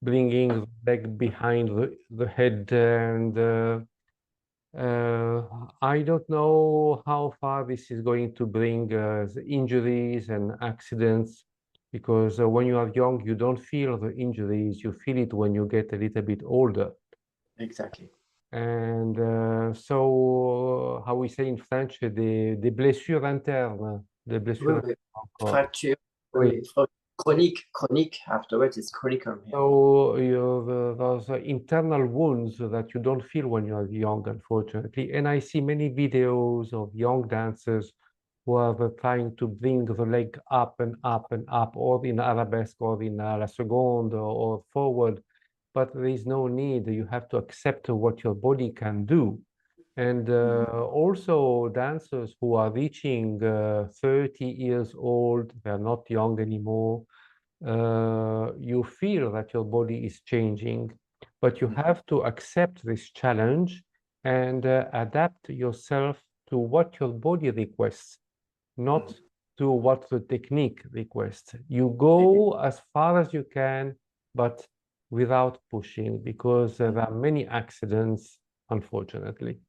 bringing the leg behind the head. And I don't know how far this is going to bring injuries and accidents. Because when you are young, you don't feel the injuries. You feel it when you get a little bit older. Exactly. And so, how we say in French, des blessures internes. Des blessures fracture. Chronique. Afterwards, it's chronic. So those internal wounds that you don't feel when you are young, unfortunately. And I see many videos of young dancers who are trying to bring the leg up and up and up, or in arabesque, or in la seconde, or forward. But there is no need. You have to accept what your body can do. And also dancers who are reaching 30 years old, they're not young anymore. You feel that your body is changing, but you have to accept this challenge and adapt yourself to what your body requests, not to what the technique requests. You go as far as you can, but without pushing, because there are many accidents, unfortunately.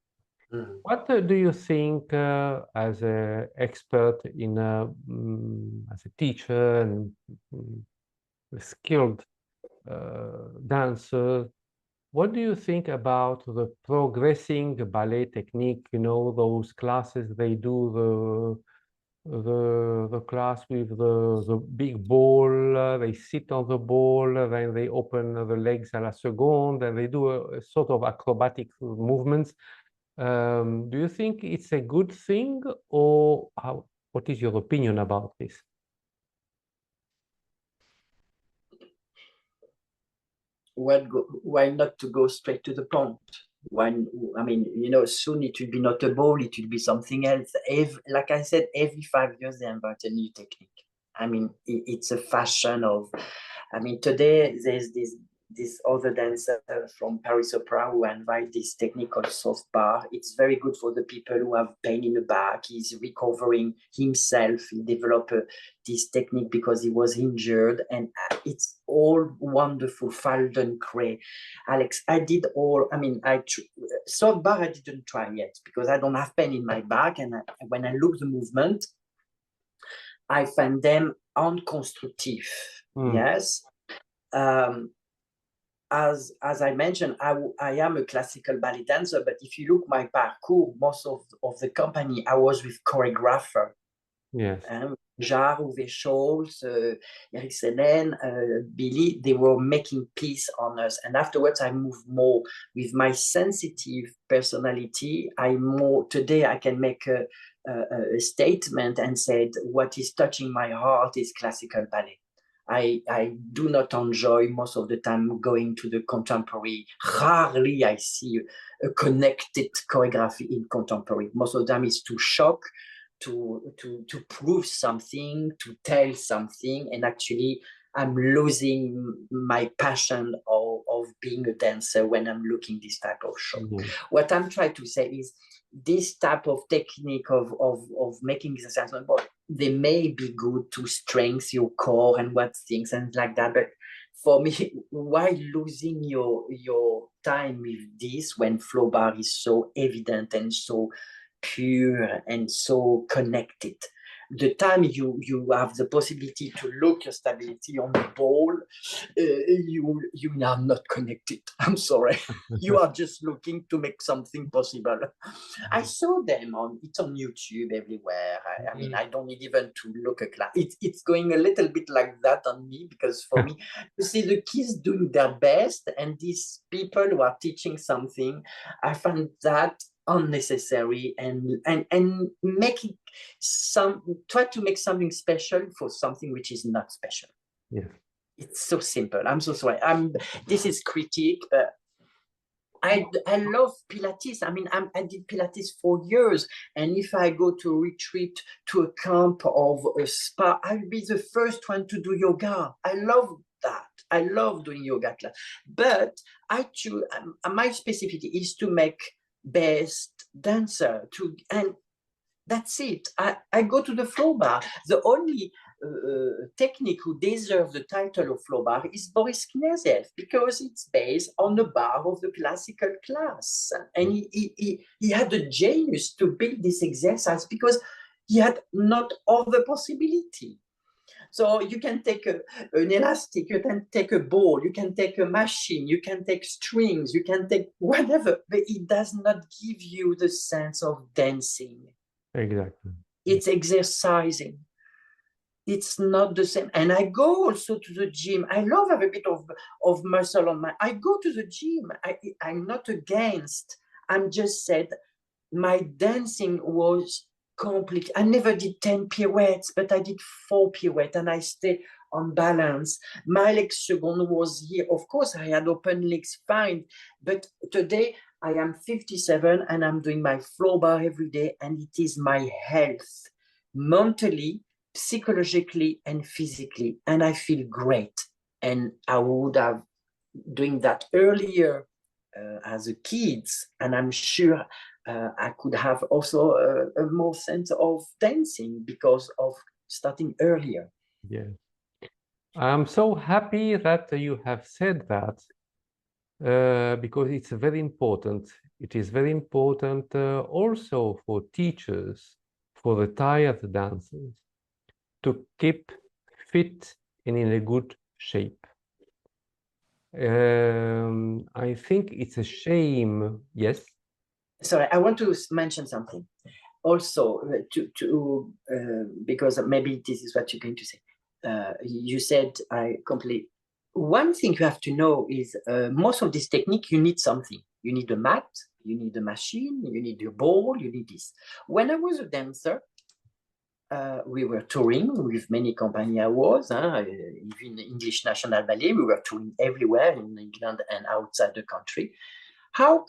What do you think as an expert in as a teacher and a skilled dancer? What do you think about the progressing ballet technique? You know, those classes they do the class with the big ball. They sit on the ball, then they open the legs à la seconde, and they do a sort of acrobatic movements. Do you think it's a good thing, or what is your opinion about this? why not to go straight to the point? When, I mean, soon it will be not a ball, it will be something else. Like I said, every 5 years they invent a new technique. I mean, it's a fashion of, I mean, today there's this other dancer from Paris Opera who invite this technique called soft bar. It's very good for the people who have pain in the back. He's recovering himself. He developed this technique because he was injured, and it's all wonderful. Faldenkrais. Alex, I did all, I mean, soft bar I didn't try yet because I don't have pain in my back, and when I look the movement, I find them unconstructive. Yes. As I mentioned, I am a classical ballet dancer, but if you look my parcours, most of the company, I was with choreographer. Yes. Jarre, Uwe Scholz, Eric Selen, Billy, they were making peace on us. And afterwards, I moved more with my sensitive personality. Today I can make a statement and said, what is touching my heart is classical ballet. I do not enjoy most of the time going to the contemporary. Rarely I see a connected choreography in contemporary. Most of the time it's to shock, to prove something, to tell something, and actually I'm losing my passion of being a dancer when I'm looking this type of show. What I'm trying to say is this type of technique of making exercise, they may be good to strengthen your core and what things and like that, but for me, why losing your time with this when flow bar is so evident and so pure and so connected? The time you have the possibility to look your stability on the ball, you are not connected. I'm sorry. You are just looking to make something possible. I saw them it's on YouTube everywhere. I mean, I don't need even to look at class. It's going a little bit like that on me, because for me, you see the kids doing their best, and these people who are teaching something, I find that unnecessary, and making try to make something special for something which is not special. Yeah, it's so simple. I'm so sorry. This is critique, but I love Pilates. I mean, I did Pilates for years, and if I go to a retreat, to a camp of a spa, I'll be the first one to do yoga. I love that. I love doing yoga class, but I choose my specificity is to make best dancer and that's it. I go to the flow bar. The only technique who deserves the title of flow bar is Boris Kniazev, because it's based on the bar of the classical class, and he had the genius to build this exercise because he had not other possibility. So you can take an elastic, you can take a ball, you can take a machine, you can take strings, you can take whatever, but it does not give you the sense of dancing. Exactly. It's exercising. It's not the same. And I go also to the gym. I love a bit of muscle on I go to the gym. I'm not against. I'm just said my dancing was complete. I never did 10 pirouettes, but I did 4 pirouettes and I stayed on balance. My leg second was here. Of course, I had open legs fine, but today I am 57 and I'm doing my flow bar every day, and it is my health, mentally, psychologically, and physically, and I feel great. And I would have doing that earlier as a kid, and I'm sure I could have also a more sense of dancing because of starting earlier. Yeah. I'm so happy that you have said that, because it's very important. It is very important also for teachers, for retired dancers, to keep fit and in a good shape. I think it's a shame. Yes. Sorry, I want to mention something also because maybe this is what you're going to say. You said I completely. One thing you have to know is most of this technique, you need something. You need a mat, you need a machine, you need your ball, you need this. When I was a dancer, we were touring with many company awards, even English National Ballet. We were touring everywhere in England and outside the country. How,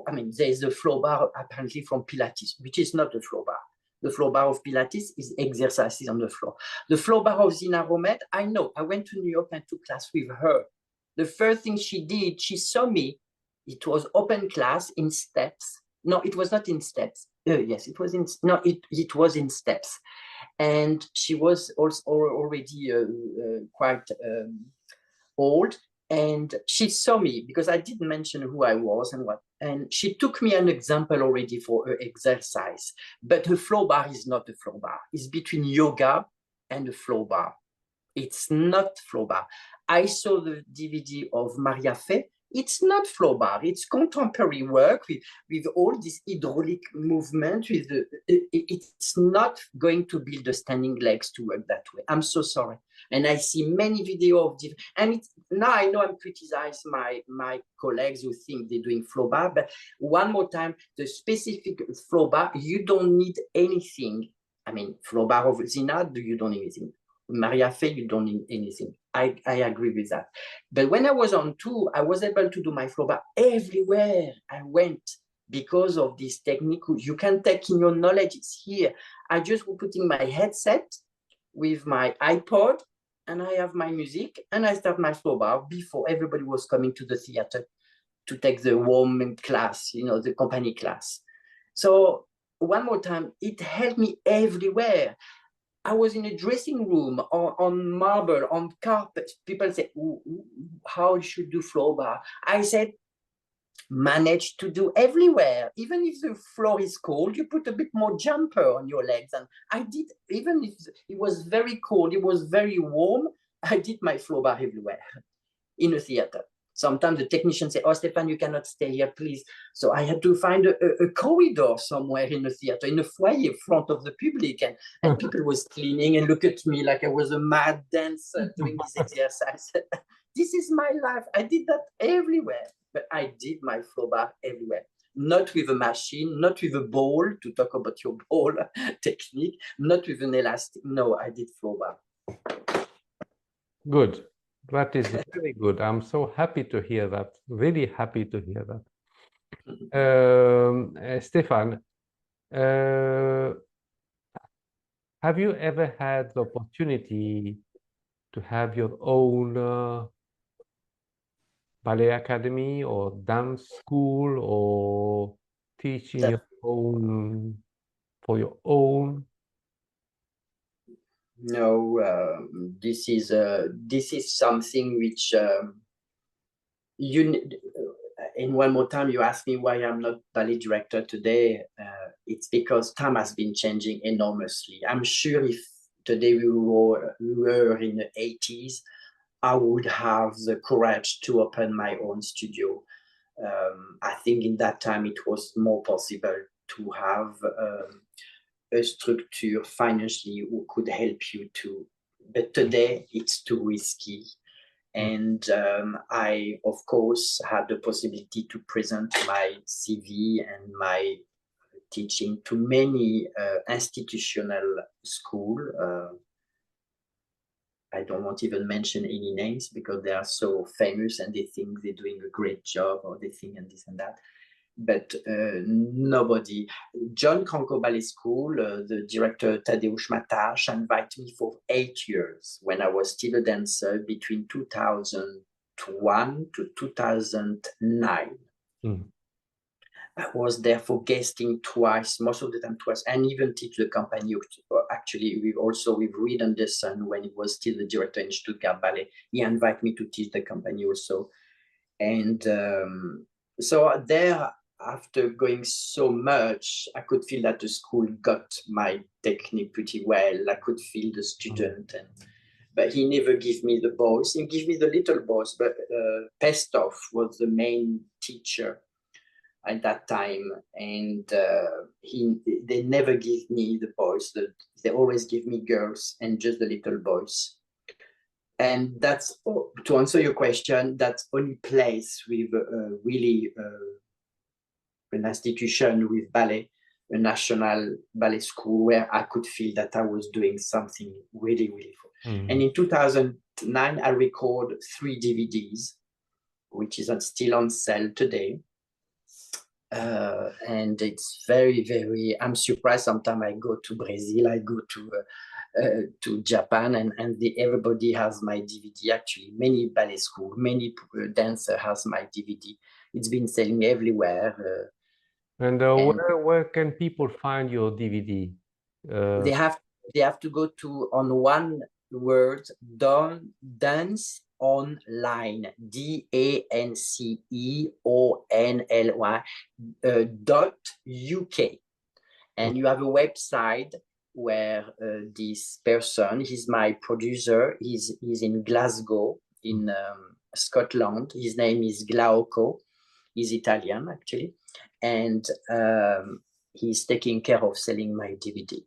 I mean, there's a flow bar apparently from Pilates, which is not a flow bar. The flow bar of Pilates is exercises on the floor. The flow bar of Zina Romet, I know. I went to New York and took class with her. The first thing she did, she saw me. It was open class in steps. No, it was not in steps. Yes, it was in. No, it was in steps, and she was also already quite old. And she saw me because I didn't mention who I was and what. And she took me an example already for her exercise. But the flow bar is not the flow bar. It's between yoga and the flow bar. It's not flow bar. I saw the DVD of Maria Fey. It's not flow bar. It's contemporary work with all this hydraulic movement. It's not going to build the standing legs to work that way. I'm so sorry. And I see many videos of different, and now I know I'm criticizing my colleagues who think they're doing flow bar, but one more time, the specific flow bar, you don't need anything. I mean, flow bar of Zina, you don't need anything. Maria Fey, you don't need anything. I agree with that. But when I was on tour, I was able to do my flow bar everywhere I went because of this technique. You can take in your knowledge, it's here. I just was putting my headset with my iPod and I have my music and I start my flow bar before everybody was coming to the theater to take the warm class, you know, the company class. So one more time, it helped me everywhere. I was in a dressing room on marble, on carpet. People say, how you should do floor bar? I said, manage to do everywhere. Even if the floor is cold, you put a bit more jumper on your legs. And I did, even if it was very cold, it was very warm, I did my floor bar everywhere in a theater. Sometimes the technician say, oh, Stéphane, you cannot stay here, please. So I had to find a corridor somewhere in the theater, in the foyer in front of the public. And people was cleaning and look at me like I was a mad dancer doing this exercise. This is my life. I did that everywhere, but I did my flow bar everywhere. Not with a machine, not with a ball, to talk about your ball technique, not with an elastic. No, I did flow bar. Good. That is very good. I'm so happy to hear that. Really happy to hear that. Stéphane, have you ever had the opportunity to have your own ballet academy or dance school or teaching your own for your own? No, this is something which in one more time you ask me why I'm not ballet director today. It's because time has been changing enormously. I'm sure if today we were in the 80s, I would have the courage to open my own studio. I think in that time it was more possible to have a structure financially who could help you to, but today it's too risky. And I, of course, had the possibility to present my CV and my teaching to many institutional schools. I don't want to even mention any names because they are so famous and they think they're doing a great job or they think and this and that. But nobody. John Cranko Ballet School, the director Tadeusz Matasz invited me for 8 years when I was still a dancer between 2001 to 2009. I was there for guesting twice, most of the time twice, and even teach the company. Actually, with Reed Anderson, when he was still the director in Stuttgart Ballet, he invited me to teach the company also. And so there, after going so much, I could feel that the school got my technique pretty well. I could feel the student, but he never gave me the boys. He gave me the little boys, but Pestov was the main teacher at that time, and they never give me the boys. They always give me girls and just the little boys. And that's, to answer your question, that's only place with really an institution with ballet a national ballet school where I could feel that I was doing something really, really fun. And in 2009, I recorded 3 DVDs, which is still on sale today. And it's very, very, I'm surprised. Sometimes I go to Brazil, I go to Japan, and everybody has my DVD. Actually, many ballet school, many dancer has my DVD. It's been selling everywhere. And where can people find your DVD? They have to go to, on one word, dance online, DANCEONLY and you have a website where this person, he's my producer, he's in Glasgow in Scotland. His name is Glauco. He's Italian actually, and he's taking care of selling my DVD.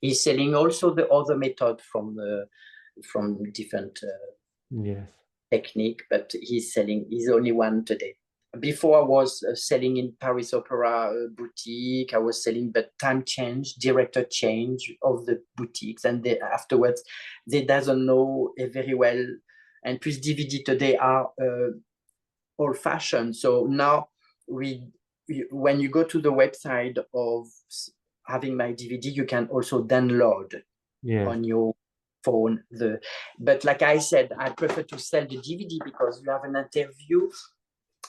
He's selling also the other method from different technique, but he's only one today. Before I was selling in Paris Opera boutique, I was selling, but time change, director change of the boutiques, and afterwards they doesn't know very well. And plus DVD today are old-fashioned. So now when you go to the website of having my DVD, you can also download on your phone. But like I said, I prefer to sell the DVD because you have an interview.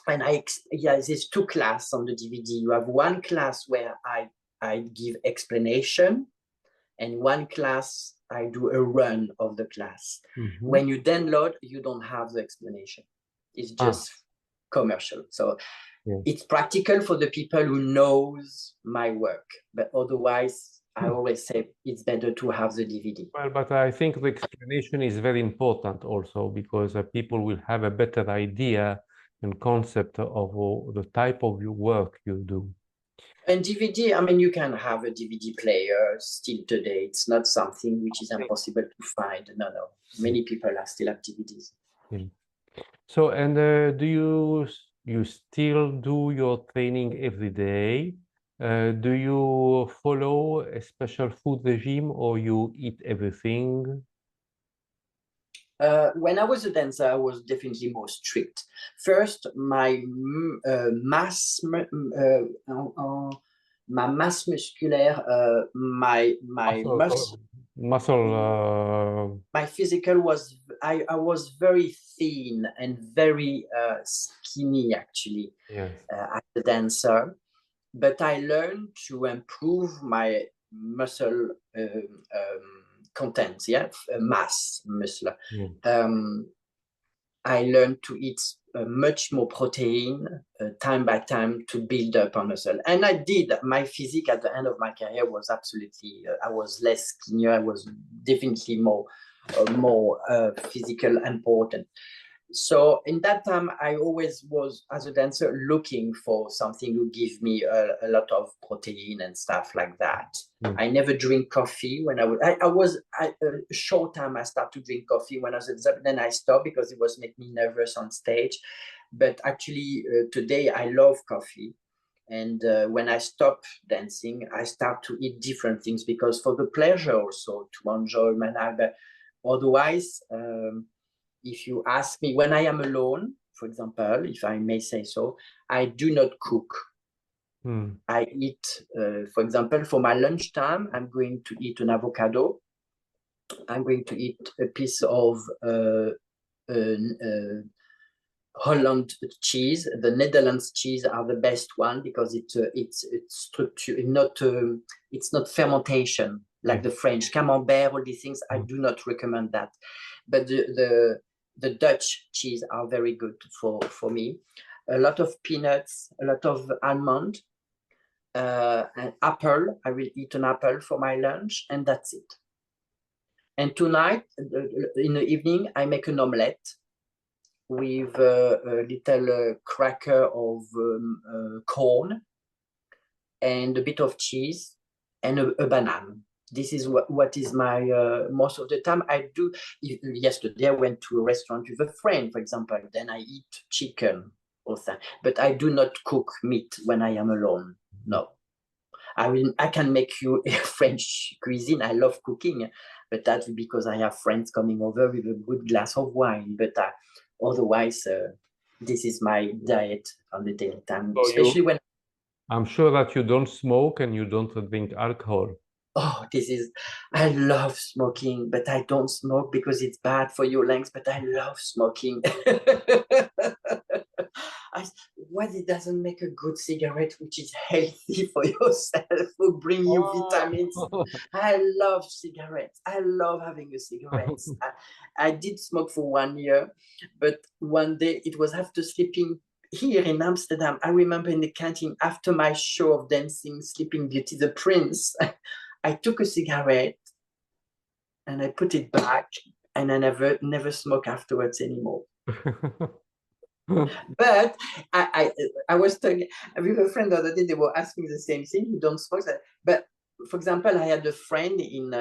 And there's 2 classes on the DVD. You have one class where I give explanation, and one class I do a run of the class. When you download, you don't have the explanation. It's just commercial. So it's practical for the people who knows my work, but otherwise I always say it's better to have the DVD. Well, but I think the explanation is very important also, because people will have a better idea and concept of the type of your work you do. And DVD, I mean, you can have a DVD player still today. It's not something which is impossible to find. No. Many people still have DVDs. So, and do you still do your training every day? Do you follow a special food regime, or you eat everything? When I was a dancer, I was definitely more strict. First, my mass musculaire, my physical was, I was very thin and very skinny actually as a dancer, but I learned to improve my muscle content, mass muscle. I learned to eat much more protein time by time to build up a muscle. And I did. My physique at the end of my career was absolutely, I was less skinnier. I was definitely more physical important. So in that time, I always was, as a dancer, looking for something to give me a lot of protein and stuff like that. I never drink coffee when I was a short time. I started to drink coffee when I was at the, then I stopped because it was making me nervous on stage. But actually today I love coffee. And when I stop dancing, I start to eat different things because for the pleasure also to enjoy my life. But otherwise, if you ask me, when I am alone, for example, if I may say so, I do not cook. I eat, for example, for my lunchtime, I'm going to eat an avocado. I'm going to eat a piece of Holland cheese. The Netherlands cheese are the best one because it's structure, it's not fermentation like the French camembert, all these things. I do not recommend that, but the Dutch cheese are very good for me. A lot of peanuts, a lot of almond, an apple. I will eat an apple for my lunch, and that's it. And tonight, in the evening, I make an omelette with a little cracker of corn and a bit of cheese and a banana. This is what is my, most of the time I do. Yesterday I went to a restaurant with a friend, for example, then I eat chicken or that, but I do not cook meat when I am alone, no. I can make you a French cuisine. I love cooking, but that's because I have friends coming over with a good glass of wine. But otherwise, this is my diet on the daily time, So especially when. I'm sure that you don't smoke and you don't drink alcohol. Oh, I love smoking, but I don't smoke because it's bad for your lungs, but I love smoking. What it doesn't make a good cigarette, which is healthy for yourself, will bring you vitamins. I love cigarettes. I love having a cigarette. I did smoke for 1 year, but one day it was after sleeping here in Amsterdam. I remember in the canteen after my show of dancing, Sleeping Beauty, the Prince, I took a cigarette and I put it back, and I never smoke afterwards anymore. But I was talking with a friend the other day. They were asking the same thing. You don't smoke, but for example, I had a friend in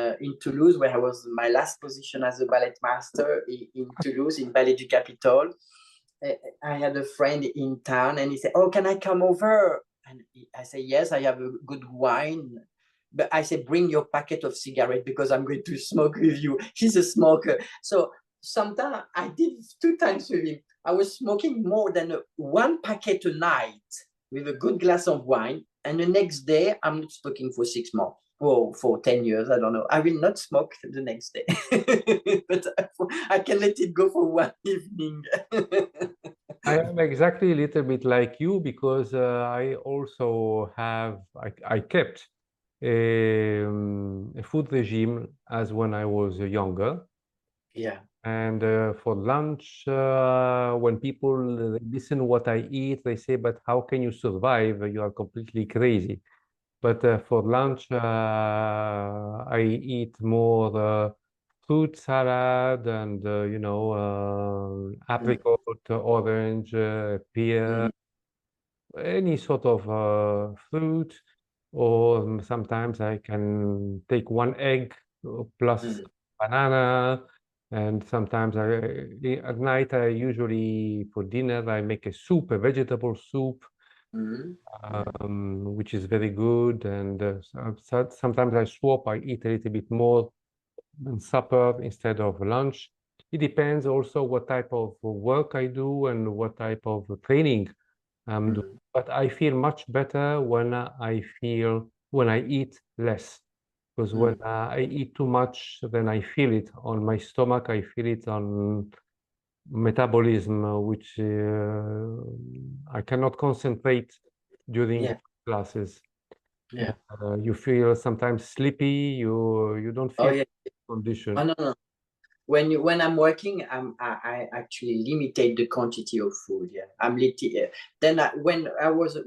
Toulouse, where I was my last position as a ballet master in Toulouse, in Ballet du Capitole. I had a friend in town, and he said, "Oh, can I come over?" And I say, "Yes, I have a good wine." But I said, "Bring your packet of cigarettes because I'm going to smoke with you." He's a smoker. So sometimes I did 2 times with him. I was smoking more than 1 packet a night with a good glass of wine. And the next day, I'm not smoking for 6 months or for 10 years. I don't know. I will not smoke the next day. But I can let it go for 1 evening. I am exactly a little bit like you because I also I kept a food regime as when I was younger. Yeah. And for lunch, when people listen what I eat, they say, "But how can you survive? You are completely crazy." But for lunch, I eat more fruit salad and, apricot, orange, pear, any sort of fruit. Or sometimes I can take 1 egg plus banana. And sometimes at night, I usually, for dinner, I make a soup, a vegetable soup, which is very good. And sometimes I swap, I eat a little bit more in supper instead of lunch. It depends also what type of work I do and what type of training I'm doing. But I feel much better when I eat less. Because when I eat too much, then I feel it on my stomach. I feel it on metabolism, which I cannot concentrate during classes. Yeah. You feel sometimes sleepy. You don't Oh, feel yeah. condition. Oh, no. When I'm working, I actually limited the quantity of food. Yeah, then when I was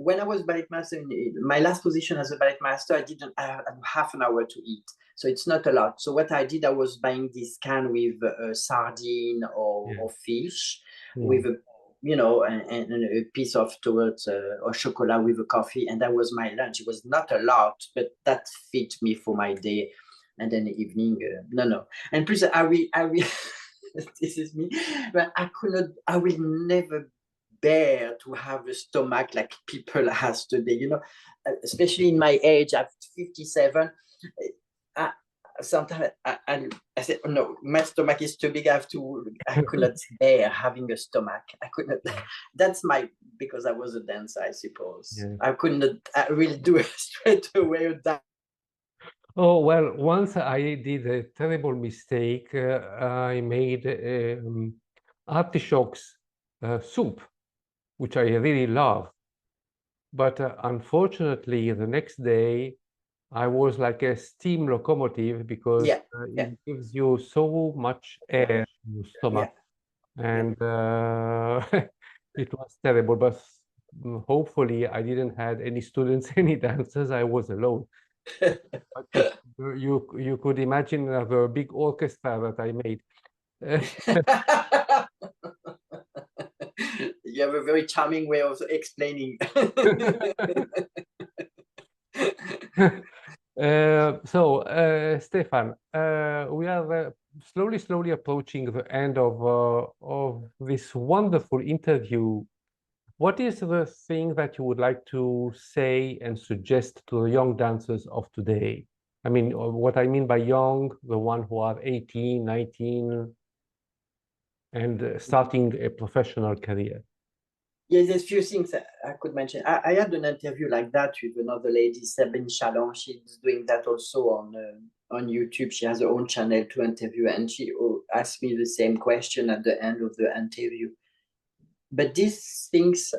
ballet master, in my last position as a ballet master, I didn't have half an hour to eat, so it's not a lot. So what I did, I was buying this can with sardine or fish, with a and a piece of toast or chocolate with a coffee, and that was my lunch. It was not a lot, but that fit me for my day. And then the evening, no. And plus, I will, this is me, but I will never bear to have a stomach like people has today, especially in my age, I'm 57. Sometimes I said, "Oh, no, my stomach is too big. I could not bear having a stomach. I could not." That's because I was a dancer, I suppose. Yeah. I could not really do it straight away a diet. Oh, well, once I did a terrible mistake. I made artichokes soup, which I really love. But unfortunately, the next day, I was like a steam locomotive because it gives you so much air in your stomach. And it was terrible. But hopefully, I didn't have any students, any dancers. I was alone. But you could imagine the big orchestra that I made. You have a very charming way of explaining. So, Stéphane, we are slowly approaching the end of this wonderful interview What is the thing that you would like to say and suggest to the young dancers of today? I mean, what I mean by young, the one who are 18, 19, and starting a professional career. Yeah, there's few things that I could mention. I had an interview like that with another lady, Sabine Chalon. She's doing that also on YouTube. She has her own channel to interview, and she asked me the same question at the end of the interview. But these things,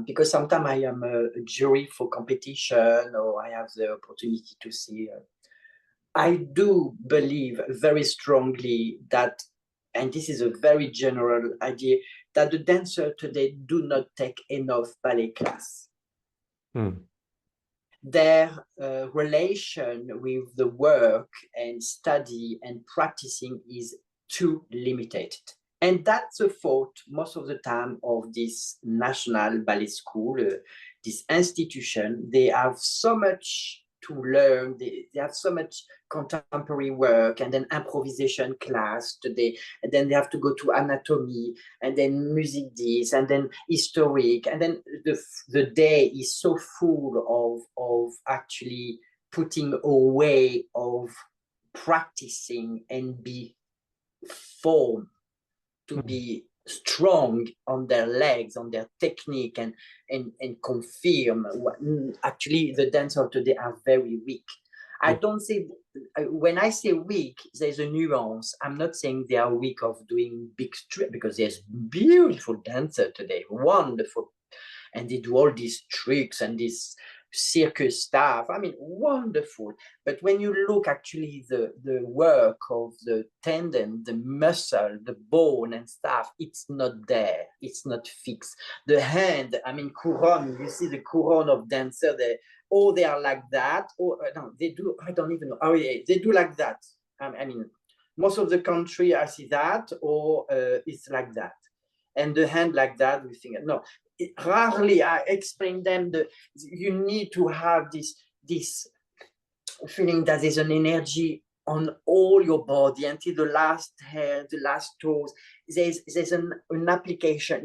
because sometimes I am a jury for competition, or I have the opportunity to see, I do believe very strongly that, and this is a very general idea, that the dancer today do not take enough ballet class. Their relation with the work and study and practicing is too limited. And that's the fault most of the time of this National Ballet School, this institution. They have so much to learn. They have so much contemporary work and then improvisation class today. And then they have to go to anatomy and then music this and then historic. And then the day is so full of actually putting a way of practicing and be formed to be strong on their legs, on their technique, and confirm what actually the dancers today are very weak. I don't say, when I say weak, there's a nuance. I'm not saying they are weak of doing big tricks, because there's beautiful dancers today, wonderful, and they do all these tricks and this circus stuff. I mean, wonderful. But when you look actually the work of the tendon, the muscle, the bone and stuff, it's not there. It's not fixed. The hand, I mean, couronne, you see the couronne of dancer, they are like that, or no, they do, I don't even know. Oh yeah, they do like that. I mean, most of the country I see that, or it's like that. And the hand like that, we think, no. Rarely I explain them that you need to have this feeling that there's an energy on all your body until the last hair, the last toes. There's an application.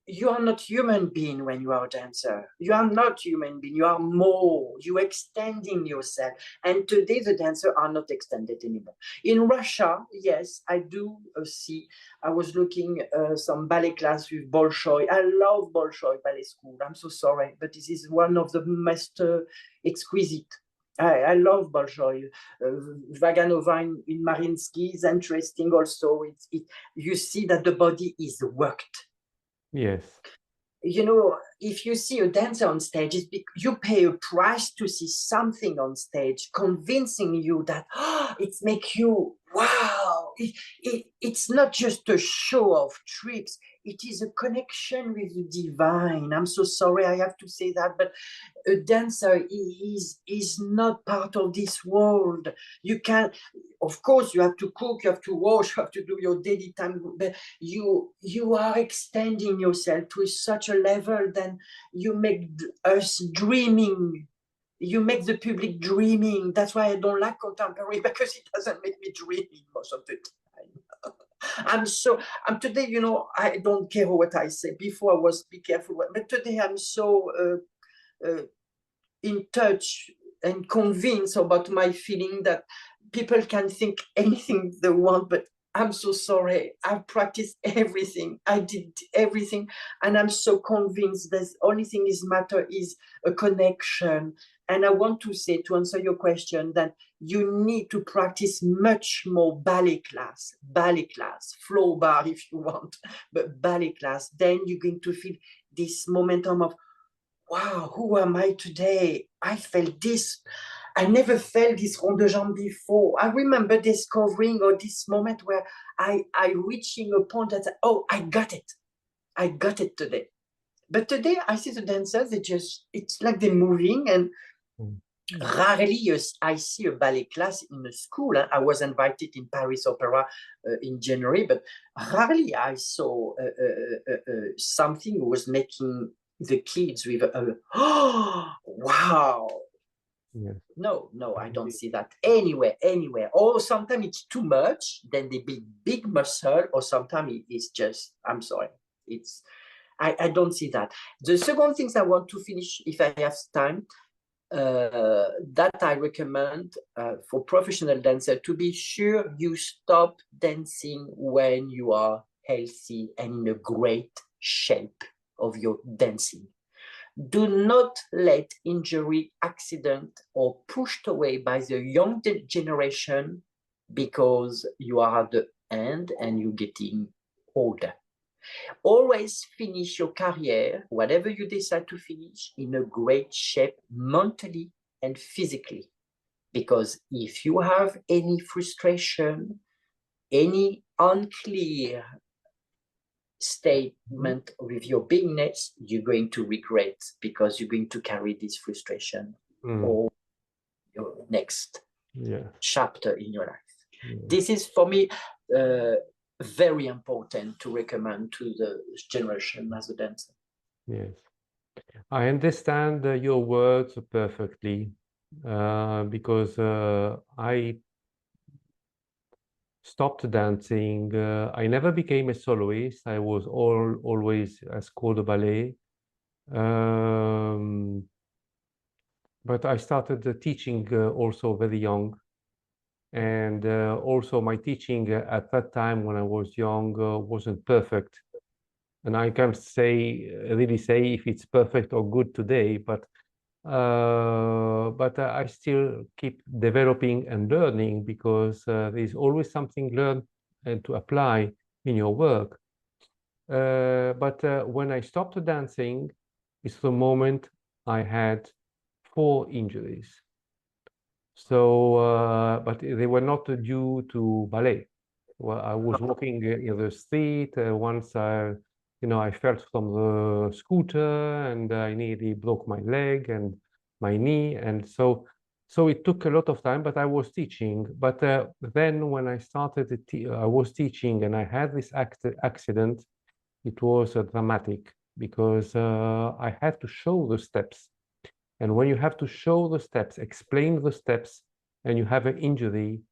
You are not human being when you are a dancer. You are not human being. You are more. You extending yourself. And today the dancers are not extended anymore. In Russia, yes, I do see. I was looking some ballet class with Bolshoi. I love Bolshoi Ballet School. I'm so sorry, but this is one of the most exquisite. I love Bolshoi. Vaganova in Mariinsky is interesting also. You see that the body is worked. Yes. You know, if you see a dancer on stage, you pay a price to see something on stage, convincing you that it makes you, wow, it's not just a show of tricks. It is a connection with the divine. I'm so sorry I have to say that, but a dancer is not part of this world. You can, of course, you have to cook, you have to wash, you have to do your daily time, but you are extending yourself to such a level that you make us dreaming. You make the public dreaming. That's why I don't like contemporary, because it doesn't make me dreaming most of the time. I'm today, you know, I don't care what I say. Before I was be careful, but today I'm so in touch and convinced about my feeling that people can think anything they want, but I'm so sorry. I've practiced everything. I did everything. And I'm so convinced that the only thing is matter is a connection. And I want to say, to answer your question, that you need to practice much more ballet class, flow bar if you want, but ballet class. Then you're going to feel this momentum of, wow, who am I today? I felt this. I never felt this rond de jambe before. I remember discovering this moment where I reaching a point that, oh, I got it. I got it today. But today I see the dancers, it's like they're moving, and rarely I see a ballet class in a school. I was invited in Paris Opera in January, but rarely I saw something was making the kids with oh, wow. Yes. No, I don't see that anywhere. Or sometimes it's too much, then they build big muscle, or sometimes it's just, I'm sorry, I don't see that. The second thing I want to finish, if I have time, that I recommend for professional dancer, to be sure you stop dancing when you are healthy and in a great shape of your dancing. Do not let injury, accident, or pushed away by the young generation because you are at the end and you're getting older. Always finish your career, whatever you decide to finish, in a great shape mentally and physically. Because if you have any frustration, any unclear statement with your beingness, you're going to regret, because you're going to carry this frustration or your next chapter in your life. This is, for me, very important to recommend to the generation as a dancer. Yes, I understand your words perfectly, because I stopped dancing. I never became a soloist. I was always a school de ballet. But I started teaching also very young. And also my teaching at that time when I was young wasn't perfect. And I can't really say if it's perfect or good today, but I still keep developing and learning, because there's always something learned and to apply in your work. But when I stopped dancing, it's the moment I had 4 injuries. So, but they were not due to ballet. Well, I was walking in the street once. I fell from the scooter and I nearly broke my leg and my knee, and so it took a lot of time. But I was teaching. But then when I started, I was teaching, and I had this accident. It was dramatic, because I had to show the steps. And when you have to show the steps, explain the steps, and you have an injury,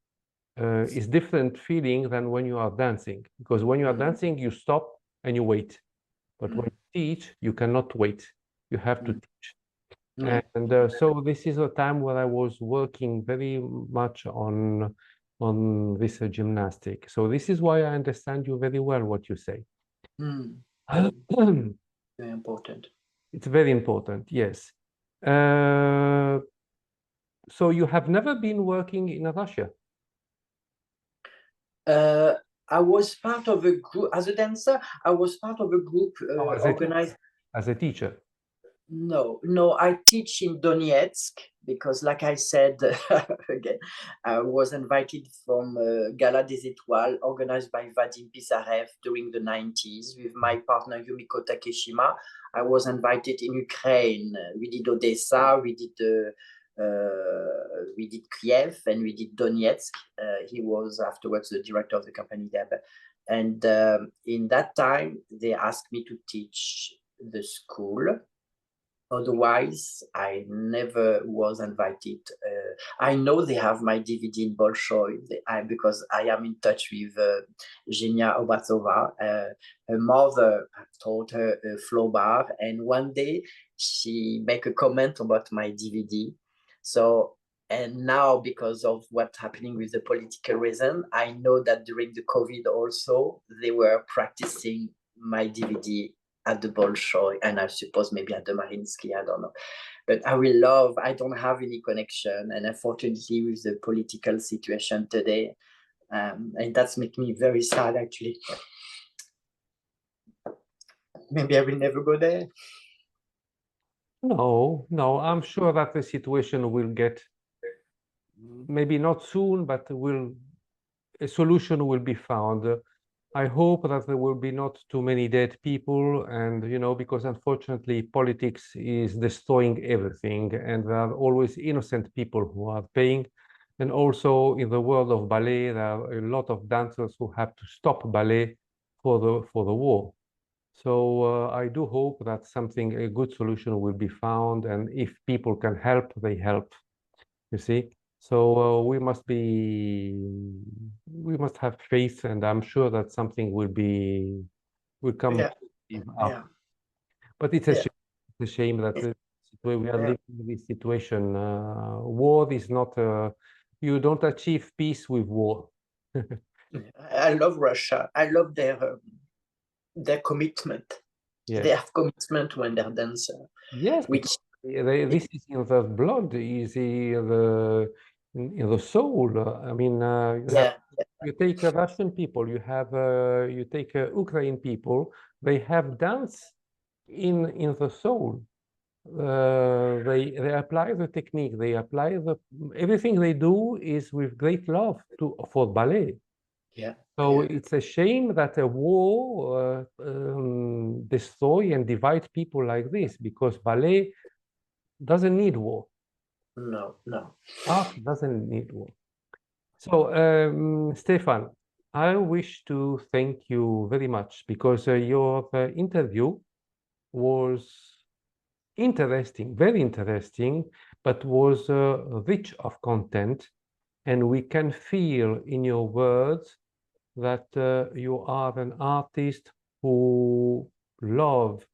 it's different feeling than when you are dancing. Because when you are dancing, you stop and you wait. But when you teach, you cannot wait. You have to teach. And so this is a time where I was working very much on this gymnastic. So this is why I understand you very well, what you say. Very important. It's very important, yes. So you have never been working in Russia? I was part of a group as a dancer. I was part of a group organized as a teacher. No, I teach in Donetsk, because, like I said, again, I was invited from Gala des Étoiles, organized by Vadim Pisarev during the 90s with my partner Yumiko Takeshima. I was invited in Ukraine. We did Odessa, we did Kiev, and we did Donetsk. He was afterwards the director of the company there. And in that time, they asked me to teach the school. Otherwise, I never was invited. I know they have my DVD in Bolshoi, because I am in touch with Zhenya Obrazova. Her mother taught her flow bar, and one day she made a comment about my DVD. So, and now, because of what's happening with the political reason, I know that during the COVID also, they were practicing my DVD at the Bolshoi, and I suppose maybe at the Mariinsky, I don't know. But I don't have any connection, and unfortunately with the political situation today, and that's making me very sad, actually. Maybe I will never go there. No, I'm sure that the situation will get, maybe not soon, but a solution will be found. I hope that there will be not too many dead people, and because unfortunately politics is destroying everything, and there are always innocent people who are paying. And also in the world of ballet, there are a lot of dancers who have to stop ballet for the war. So I do hope that a good solution will be found, and if people can help, they help. You see. So we must have faith, and I'm sure that something will come. Yeah. But it's a shame, it's a shame that we are living in this situation. War is not, you don't achieve peace with war. I love Russia. I love their commitment. Yes. They have commitment when they're dancer. Yes, which this is in the blood, is in the soul. I mean, you take Russian people, you take Ukraine people. They have dance in the soul. They apply the technique. They apply everything they do is with great love for ballet. Yeah. So it's a shame that a war destroy and divide people like this, because ballet doesn't need war. No. Art doesn't need war. So, Stéphane, I wish to thank you very much, because your interview was interesting, very interesting, but was rich of content, and we can feel in your words that you are an artist who love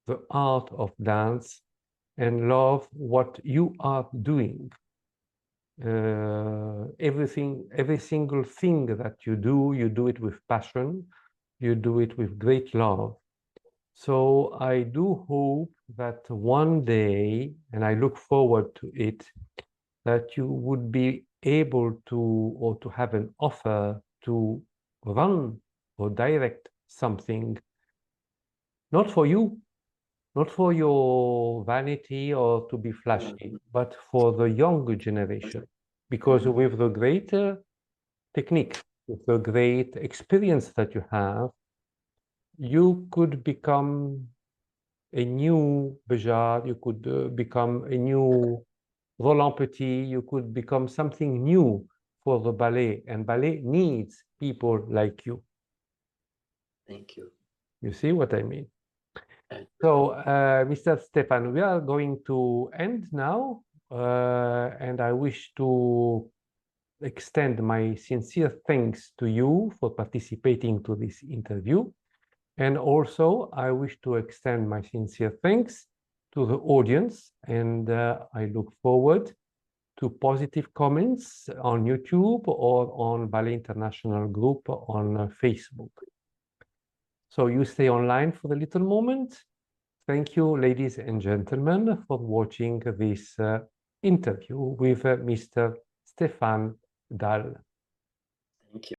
the art of dance and love what you are doing. Every single thing that you do it with passion, you do it with great love. So I do hope that one day, and I look forward to it, that you would be able to, or to have an offer to run or direct something, not for you, not for your vanity or to be flashy, but for the younger generation. Because with the greater technique, with the great experience that you have, you could become a new Béjart, you could become a new Roland Petit, you could become something new for the ballet, and ballet needs people like you. Thank you. You see what I mean? So, Mr. Stéphane, we are going to end now, and I wish to extend my sincere thanks to you for participating to this interview. And also, I wish to extend my sincere thanks to the audience, and I look forward to positive comments on YouTube or on Ballet International Group on Facebook. So you stay online for a little moment. Thank you, ladies and gentlemen, for watching this interview with Mr. Stéphane Dalle.